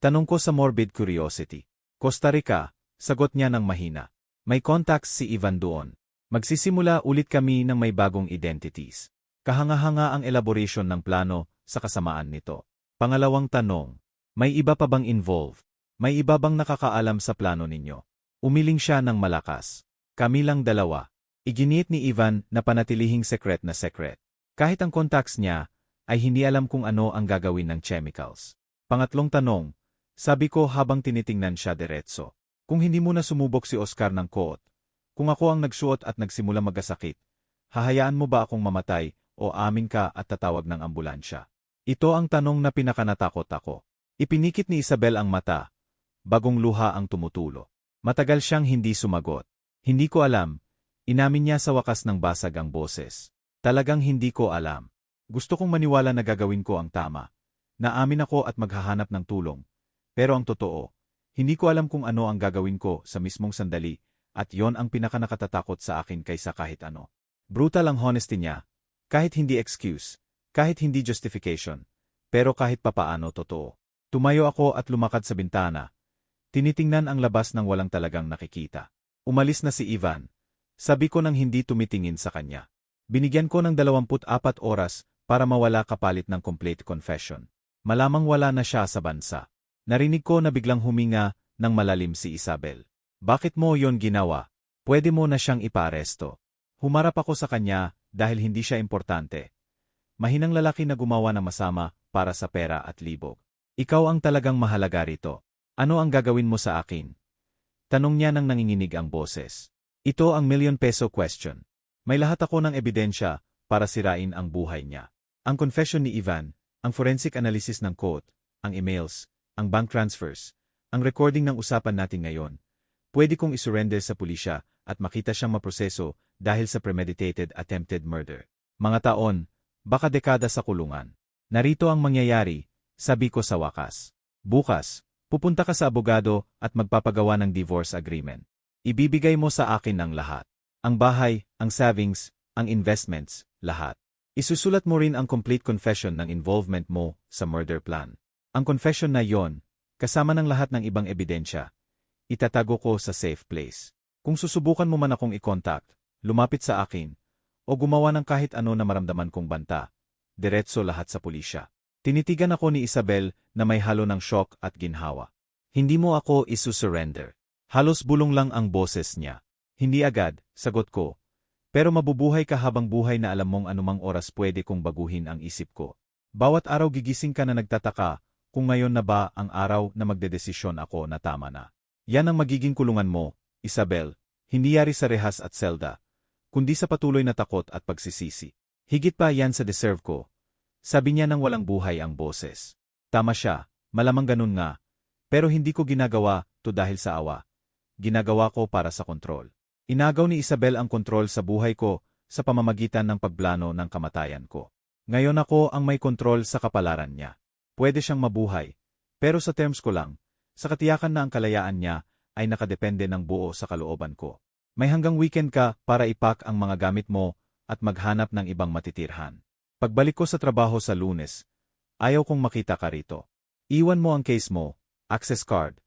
Tanong ko sa morbid curiosity. Costa Rica. Sagot niya ng mahina. May contacts si Ivan doon. Magsisimula ulit kami ng may bagong identities. Kahanga-hanga ang elaboration ng plano sa kasamaan nito. Pangalawang tanong. May iba pa bang involved? May iba bang nakakaalam sa plano ninyo? Umiling siya ng malakas. Kami lang dalawa. Iginiit ni Ivan na panatilihing sekret na sekret. Kahit ang contacts niya, ay hindi alam kung ano ang gagawin ng chemicals. Pangatlong tanong. Sabi ko habang tinitingnan siya diretso. Kung hindi mo na sumubok si Oscar ng quote, kung ako ang nagsuot at nagsimula magkasakit, hahayaan mo ba akong mamatay o amin ka at tatawag ng ambulansya? Ito ang tanong na pinakanatakot ako. Ipinikit ni Isabel ang mata. Bagong luha ang tumutulo. Matagal siyang hindi sumagot. Hindi ko alam. Inamin niya sa wakas ng basag ang boses. Talagang hindi ko alam. Gusto kong maniwala na gagawin ko ang tama. Naamin ako at maghahanap ng tulong. Pero ang totoo, hindi ko alam kung ano ang gagawin ko sa mismong sandali at yon ang pinakanakatatakot sa akin kaysa kahit ano. Brutal ang honesty niya. Kahit hindi excuse, kahit hindi justification, pero kahit papaano totoo. Tumayo ako at lumakad sa bintana. Tinitingnan ang labas ng walang talagang nakikita. Umalis na si Ivan. Sabi ko nang hindi tumitingin sa kanya. Binigyan ko ng 24 oras para mawala kapalit ng complete confession. Malamang wala na siya sa bansa. Narinig ko na biglang huminga ng malalim si Isabel. Bakit mo yon ginawa? Pwede mo na siyang ipaaresto. Humarap ako sa kanya dahil hindi siya importante. Mahinang lalaki na gumawa ng masama para sa pera at libog. Ikaw ang talagang mahalaga rito. Ano ang gagawin mo sa akin? Tanong niya nang nanginginig ang boses. Ito ang million-peso question. May lahat ako ng ebidensya para sirain ang buhay niya. Ang confession ni Ivan, ang forensic analysis ng quote, ang emails, ang bank transfers, ang recording ng usapan natin ngayon. Pwede kong isurrender sa pulisya at makita siyang maproseso dahil sa premeditated attempted murder. Mga taon, baka dekada sa kulungan. Narito ang mangyayari, sabi ko sa wakas. Bukas, pupunta ka sa abogado at magpapagawa ng divorce agreement. Ibibigay mo sa akin ang lahat. Ang bahay, ang savings, ang investments, lahat. Isusulat mo rin ang complete confession ng involvement mo sa murder plan. Ang confession na yon, kasama ng lahat ng ibang ebidensya, itatago ko sa safe place. Kung susubukan mo man akong i-contact, lumapit sa akin, o gumawa ng kahit ano na maramdaman kong banta, diretso lahat sa pulisya. Tinitigan ako ni Isabel na may halo ng shock at ginhawa. Hindi mo ako isusurrender. Halos bulong lang ang boses niya. Hindi agad, sagot ko. Pero mabubuhay ka habang buhay na alam mong anumang oras pwede kong baguhin ang isip ko. Bawat araw gigising ka na nagtataka kung ngayon na ba ang araw na magdedesisyon ako na tama na. Yan ang magiging kulungan mo, Isabel, hindi yari sa rehas at selda, kundi sa patuloy na takot at pagsisisi. Higit pa yan sa deserve ko. Sabi niya nang walang buhay ang boses. Tama siya, malamang ganun nga. Pero hindi ko ginagawa to dahil sa awa. Ginagawa ko para sa kontrol. Inagaw ni Isabel ang kontrol sa buhay ko sa pamamagitan ng pagplano ng kamatayan ko. Ngayon ako ang may kontrol sa kapalaran niya. Pwede siyang mabuhay, pero sa terms ko lang, sa katiyakan na ang kalayaan niya ay nakadepende ng buo sa kalooban ko. May hanggang weekend ka para ipak ang mga gamit mo at maghanap ng ibang matitirhan. Pagbalik ko sa trabaho sa Lunes, ayaw kong makita ka rito. Iwan mo ang case mo, access card,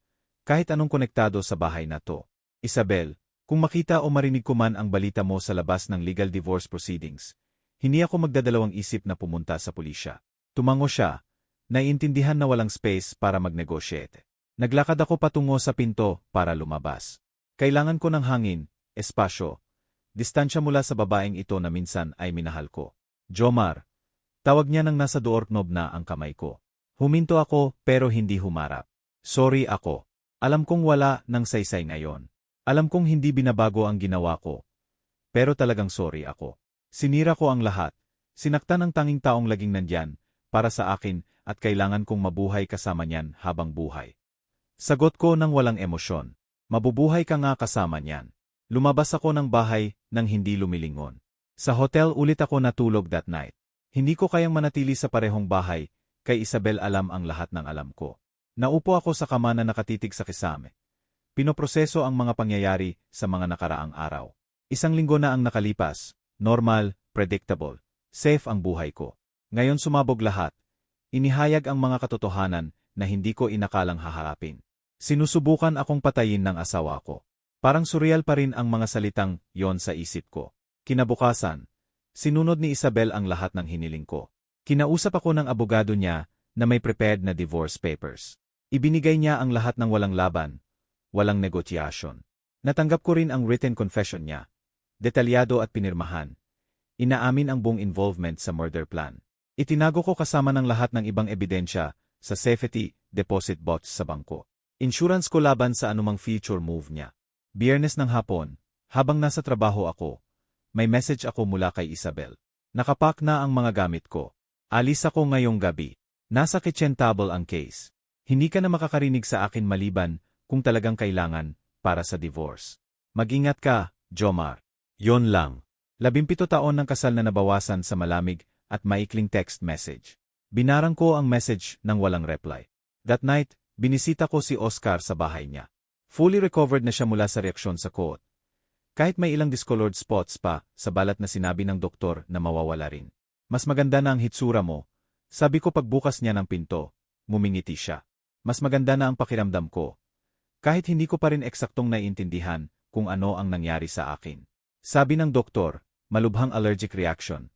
kahit anong konektado sa bahay na to. Isabel, kung makita o marinig ko man ang balita mo sa labas ng legal divorce proceedings, hindi ako magdadalawang isip na pumunta sa pulisya. Tumango siya, naiintindihan na walang space para mag-negotiate. Naglakad ako patungo sa pinto para lumabas. Kailangan ko ng hangin, espasyo, distansya mula sa babaeng ito na minsan ay minahal ko. Jomar, tawag niya nang nasa doorknob na ang kamay ko. Huminto ako pero hindi humarap. Sorry ako. Alam kong wala ng saysay ngayon. Alam kong hindi binabago ang ginawa ko. Pero talagang sorry ako. Sinira ko ang lahat. Sinaktan ang tanging taong laging nandyan para sa akin at kailangan kong mabuhay kasama niyan habang buhay. Sagot ko nang walang emosyon. Mabubuhay ka nga kasama niyan. Lumabas ako ng bahay nang hindi lumilingon. Sa hotel ulit ako natulog that night. Hindi ko kayang manatili sa parehong bahay, kay Isabel alam ang lahat ng alam ko. Naupo ako sa kama na nakatitig sa kisame. Pinoproseso ang mga pangyayari sa mga nakaraang araw. 1 linggo na ang nakalipas, normal, predictable, safe ang buhay ko. Ngayon sumabog lahat. Inihayag ang mga katotohanan na hindi ko inakalang haharapin. Sinusubukan akong patayin ng asawa ko. Parang surreal pa rin ang mga salitang yon sa isip ko. Kinabukasan, sinunod ni Isabel ang lahat ng hiniling ko. Kinausap ako ng abogado niya na may prepared na divorce papers. Ibinigay niya ang lahat ng walang laban, walang negotiasyon. Natanggap ko rin ang written confession niya. Detalyado at pinirmahan. Inaamin ang buong involvement sa murder plan. Itinago ko kasama ng lahat ng ibang ebidensya sa safety deposit box sa bangko. Insurance ko laban sa anumang future move niya. Biyernes ng hapon, habang nasa trabaho ako, may message ako mula kay Isabel. Nakapak na ang mga gamit ko. Alis ako ngayong gabi. Nasa kitchen table ang case. Hindi ka na makakarinig sa akin maliban kung talagang kailangan para sa divorce. Mag-ingat ka, Jomar. Yon lang. 17 taon ng kasal na nabawasan sa malamig at maikling text message. Binarang ko ang message nang walang reply. That night, binisita ko si Oscar sa bahay niya. Fully recovered na siya mula sa reaksyon sa quote. Kahit may ilang discolored spots pa sa balat na sinabi ng doktor na mawawala rin. Mas maganda na ang hitsura mo. Sabi ko pagbukas niya ng pinto, ngumingiti siya. Mas maganda na ang pakiramdam ko. Kahit hindi ko pa rin eksaktong naiintindihan kung ano ang nangyari sa akin. Sabi ng doktor, malubhang allergic reaction.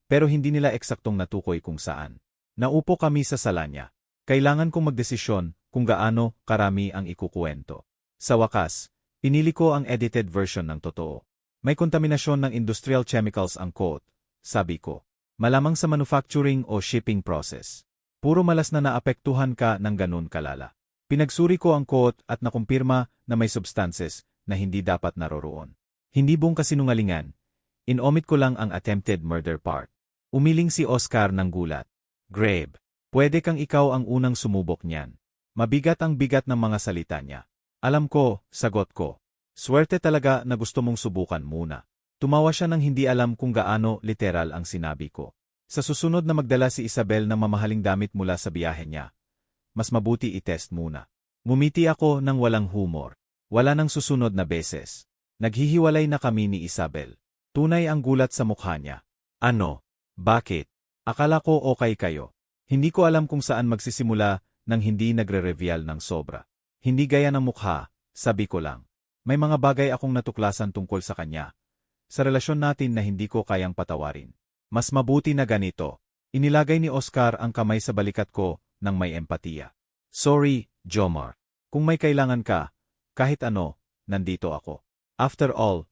Pero hindi nila eksaktong natukoy kung saan. Naupo kami sa sala niya. Kailangan kong magdesisyon kung gaano karami ang ikukuwento. Sa wakas, Pinili ko ang edited version ng totoo. May kontaminasyon ng industrial chemicals ang quote, sabi ko. Malamang sa manufacturing o shipping process. Puro malas na naapektuhan ka ng ganun kalala. Pinagsuri ko ang quote at nakumpirma na may substances na hindi dapat naroroon. Hindi buong kasinungalingan. Inomit ko lang ang attempted murder part. Umiling si Oscar ng gulat. Grabe. Pwede kang ikaw ang unang sumubok niyan. Mabigat ang bigat ng mga salita niya. Alam ko, sagot ko. Swerte talaga na gusto mong subukan muna. Tumawa siya nang hindi alam kung gaano literal ang sinabi ko. Sa susunod na magdala si Isabel ng mamahaling damit mula sa biyahe niya, mas mabuti i-test muna. Ngumiti ako ng walang humor. Wala nang susunod na beses. Naghihiwalay na kami ni Isabel. Tunay ang gulat sa mukha niya. Ano? Bakit? Akala ko okay kayo. Hindi ko alam kung saan magsisimula nang hindi nagre-reveal ng sobra. Hindi gaya ng mukha, sabi ko lang. May mga bagay akong natuklasan tungkol sa kanya. Sa relasyon natin na hindi ko kayang patawarin. Mas mabuti na ganito. Inilagay ni Oscar ang kamay sa balikat ko nang may empatiya. Sorry, Jomar. Kung may kailangan ka, kahit ano, nandito ako. After all,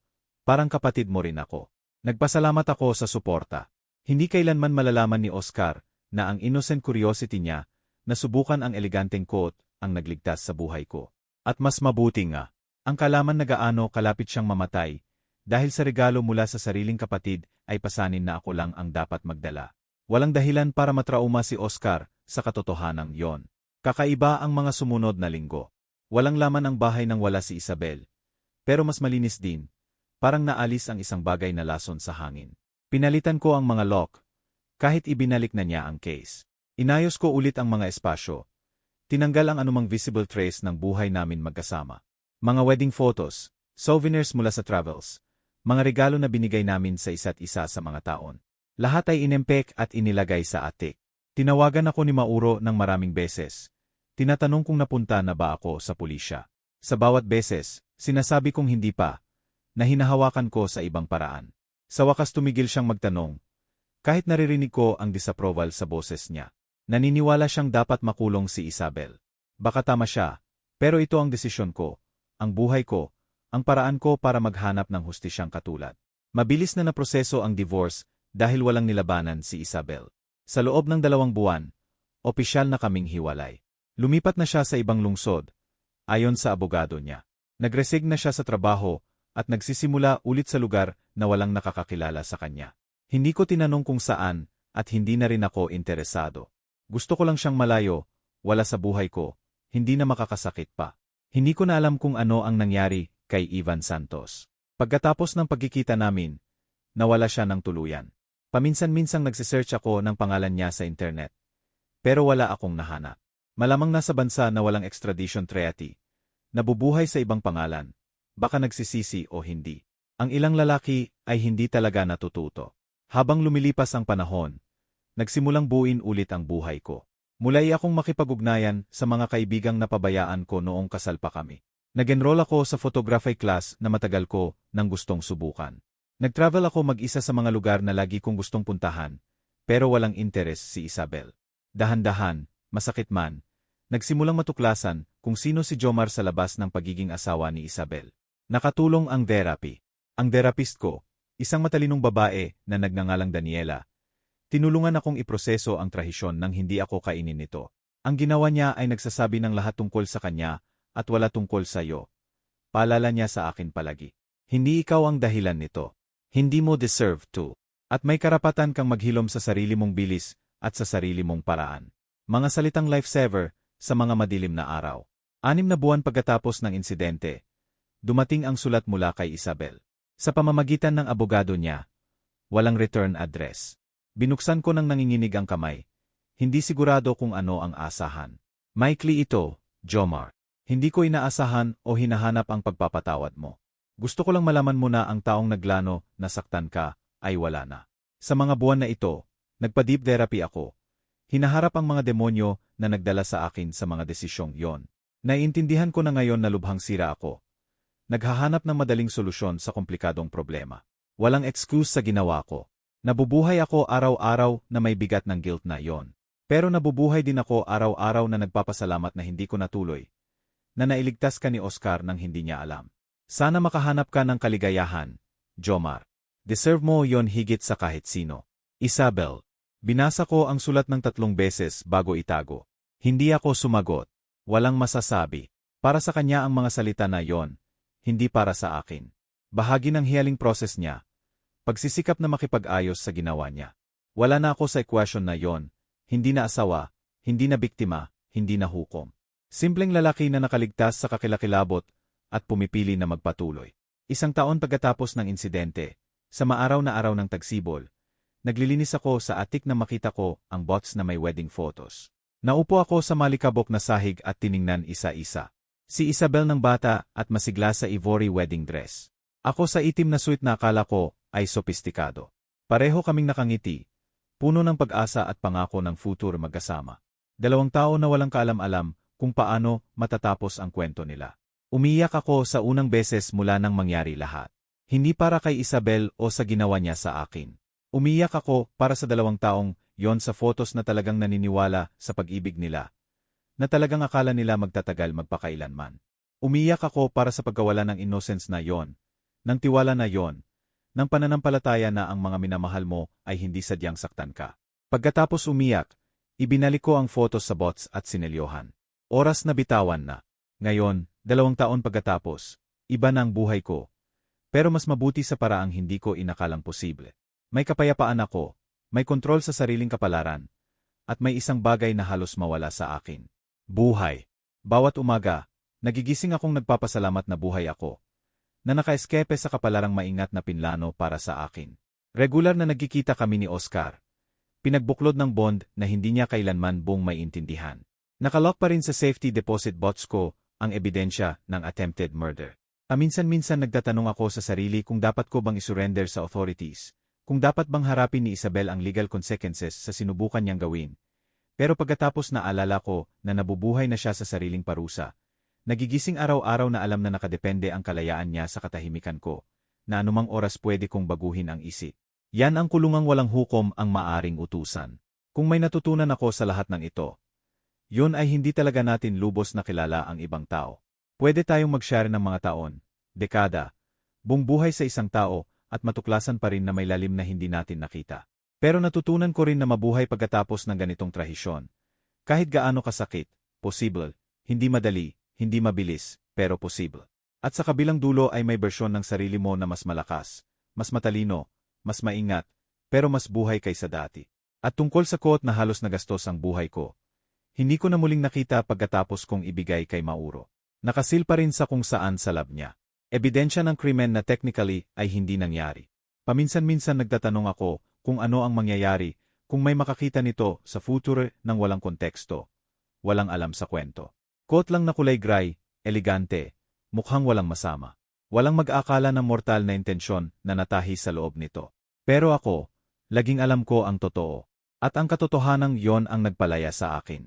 parang kapatid mo rin ako. Nagpasalamat ako sa suporta. Hindi kailanman malalaman ni Oscar na ang innocent curiosity niya na subukan ang eleganteng quote ang nagligtas sa buhay ko. At mas mabuti nga, ang kalaman na gaano kalapit siyang mamatay dahil sa regalo mula sa sariling kapatid ay pasanin na ako lang ang dapat magdala. Walang dahilan para matrauma si Oscar sa katotohanang yon. Kakaiba ang mga sumunod na linggo. Walang laman ang bahay nang wala si Isabel. Pero mas malinis din. Parang naalis ang isang bagay na lason sa hangin. Pinalitan ko ang mga lock. Kahit ibinalik na niya ang case. Inayos ko ulit ang mga espasyo. Tinanggal ang anumang visible trace ng buhay namin magkasama. Mga wedding photos, souvenirs mula sa travels, mga regalo na binigay namin sa isa't isa sa mga taon. Lahat ay inempek at inilagay sa attic. Tinawagan ako ni Mauro ng maraming beses. Tinatanong kung napunta na ba ako sa pulisya. Sa bawat beses, sinasabi kong hindi pa, na hinahawakan ko sa ibang paraan. Sa wakas tumigil siyang magtanong. Kahit naririnig ko ang disapproval sa boses niya. Naniniwala siyang dapat makulong si Isabel. Baka tama siya, pero ito ang desisyon ko, ang buhay ko, ang paraan ko para maghanap ng hustisyang katulad. Mabilis na naproseso ang divorce dahil walang nilabanan si Isabel. Sa loob ng 2 buwan, opisyal na kaming hiwalay. Lumipat na siya sa ibang lungsod, ayon sa abogado niya. Nagresign na siya sa trabaho at nagsisimula ulit sa lugar na walang nakakakilala sa kanya. Hindi ko tinanong kung saan at hindi na rin ako interesado. Gusto ko lang siyang malayo, wala sa buhay ko, hindi na makakasakit pa. Hindi ko na alam kung ano ang nangyari kay Ivan Santos. Pagkatapos ng pagkikita namin, nawala siya ng tuluyan. Paminsan-minsang nagsisearch ako ng pangalan niya sa internet. Pero wala akong nahanap. Malamang nasa bansa na walang extradition treaty. Nabubuhay sa ibang pangalan. Baka nagsisisi o hindi. Ang ilang lalaki ay hindi talaga natututo. Habang lumilipas ang panahon, nagsimulang buuin ulit ang buhay ko. Mulay akong makipag-ugnayan sa mga kaibigang napabayaan ko noong kasal pa kami. Nag-enroll ako sa photography class na matagal ko nang gustong subukan. Nag-travel ako mag-isa sa mga lugar na lagi kong gustong puntahan, pero walang interes si Isabel. Dahan-dahan, masakit man, nagsimulang matuklasan kung sino si Jomar sa labas ng pagiging asawa ni Isabel. Nakatulong ang therapy. Ang therapist ko, isang matalinong babae na nagngangalang Daniela, tinulungan akong iproseso ang trahisyon nang hindi ako kainin nito. Ang ginawa niya ay nagsasabi ng lahat tungkol sa kanya at wala tungkol sa iyo. Paalala niya sa akin palagi. Hindi ikaw ang dahilan nito. Hindi mo deserve to. At may karapatan kang maghilom sa sarili mong bilis at sa sarili mong paraan. Mga salitang lifesaver sa mga madilim na araw. 6 na buwan pagkatapos ng insidente, dumating ang sulat mula kay Isabel. Sa pamamagitan ng abogado niya, walang return address. Binuksan ko nang nanginginig ang kamay. Hindi sigurado kung ano ang asahan. Maikli ito, Jomar. Hindi ko inaasahan o hinahanap ang pagpapatawad mo. Gusto ko lang malaman mo na ang taong naglano, nasaktan ka, ay wala na. Sa mga buwan na ito, nagpa-deep therapy ako. Hinaharap ang mga demonyo na nagdala sa akin sa mga desisyong yon. Naiintindihan ko na ngayon na lubhang sira ako. Naghahanap ng madaling solusyon sa komplikadong problema. Walang excuse sa ginawa ko. Nabubuhay ako araw-araw na may bigat ng guilt na yon. Pero nabubuhay din ako araw-araw na nagpapasalamat na hindi ko natuloy. Na nailigtas ka ni Oscar nang hindi niya alam. Sana makahanap ka ng kaligayahan, Jomar. Deserve mo yon higit sa kahit sino. Isabel. Binasa ko ang sulat ng 3 beses bago itago. Hindi ako sumagot. Walang masasabi. Para sa kanya ang mga salita na yon, hindi para sa akin. Bahagi ng healing process niya. Pagsisikap na makipag-ayos sa ginawa niya. Wala na ako sa equation na yon, hindi na asawa, hindi na biktima, hindi na hukom. Simpleng lalaki na nakaligtas sa kakilakilabot at pumipili na magpatuloy. 1 taon pagkatapos ng insidente, sa maaraw na araw ng tagsibol, naglilinis ako sa atik na makita ko ang box na may wedding photos. Naupo ako sa malikabok na sahig at tiningnan isa-isa. Si Isabel ng bata at masigla sa ivory wedding dress. Ako sa itim na suit na akala ko ay sopistikado. Pareho kaming nakangiti, puno ng pag-asa at pangako ng future magkasama. 2 tao na walang kaalam-alam kung paano matatapos ang kwento nila. Umiyak ako sa unang beses mula nang mangyari lahat. Hindi para kay Isabel o sa ginawa niya sa akin. Umiyak ako para sa 2 taong yon sa photos na talagang naniniwala sa pag-ibig nila. Na talagang akala nila magtatagal magpakailanman. Umiyak ako para sa pagkawala ng innocence na yon, ng tiwala na yon, ng pananampalataya na ang mga minamahal mo ay hindi sadyang saktan ka. Pagkatapos umiyak, ibinalik ko ang photos sa box at sinelyohan. Oras na bitawan na. Ngayon, 2 taon pagkatapos, iba na ang buhay ko. Pero mas mabuti sa paraang hindi ko inakalang posible. May kapayapaan ako, may kontrol sa sariling kapalaran, at may isang bagay na halos mawala sa akin. Buhay. Bawat umaga, nagigising akong nagpapasalamat na buhay ako, na nakaeskepe sa kapalarang maingat na pinlano para sa akin. Regular na nagkikita kami ni Oscar. Pinagbuklod ng bond na hindi niya kailanman buong maiintindihan. Nakalock pa rin sa safety deposit box ko ang ebidensya ng attempted murder. Paminsan-minsan nagtatanong ako sa sarili kung dapat ko bang isurrender sa authorities, kung dapat bang harapin ni Isabel ang legal consequences sa sinubukan niyang gawin. Pero pagkatapos na alala ko na nabubuhay na siya sa sariling parusa, nagigising araw-araw na alam na nakadepende ang kalayaan niya sa katahimikan ko, na anumang oras pwede kong baguhin ang isip. Yan ang kulungang walang hukom ang maaring utusan. Kung may natutunan ako sa lahat ng ito, yun ay hindi talaga natin lubos na kilala ang ibang tao. Pwede tayong mag-share ng mga taon, dekada, buong buhay sa isang tao at matuklasan pa rin na may lalim na hindi natin nakita. Pero natutunan ko rin na mabuhay pagkatapos ng ganitong trahisyon. Kahit gaano kasakit, possible, hindi madali, hindi mabilis, pero possible. At sa kabilang dulo ay may bersyon ng sarili mo na mas malakas, mas matalino, mas maingat, pero mas buhay kaysa dati. At tungkol sa quote na halos nagastos ang buhay ko, hindi ko na muling nakita pagkatapos kong ibigay kay Mauro. Nakasil pa rin sa kung saan sa lab niya. Ebidensya ng krimen na technically ay hindi nangyari. Paminsan-minsan nagtatanong ako kung ano ang mangyayari kung may makakita nito sa future ng walang konteksto, walang alam sa kwento. Quote lang na kulay gray, elegante, mukhang walang masama. Walang mag-aakala ng mortal na intensyon na natahi sa loob nito. Pero ako, laging alam ko ang totoo. At ang katotohanang yon ang nagpalaya sa akin.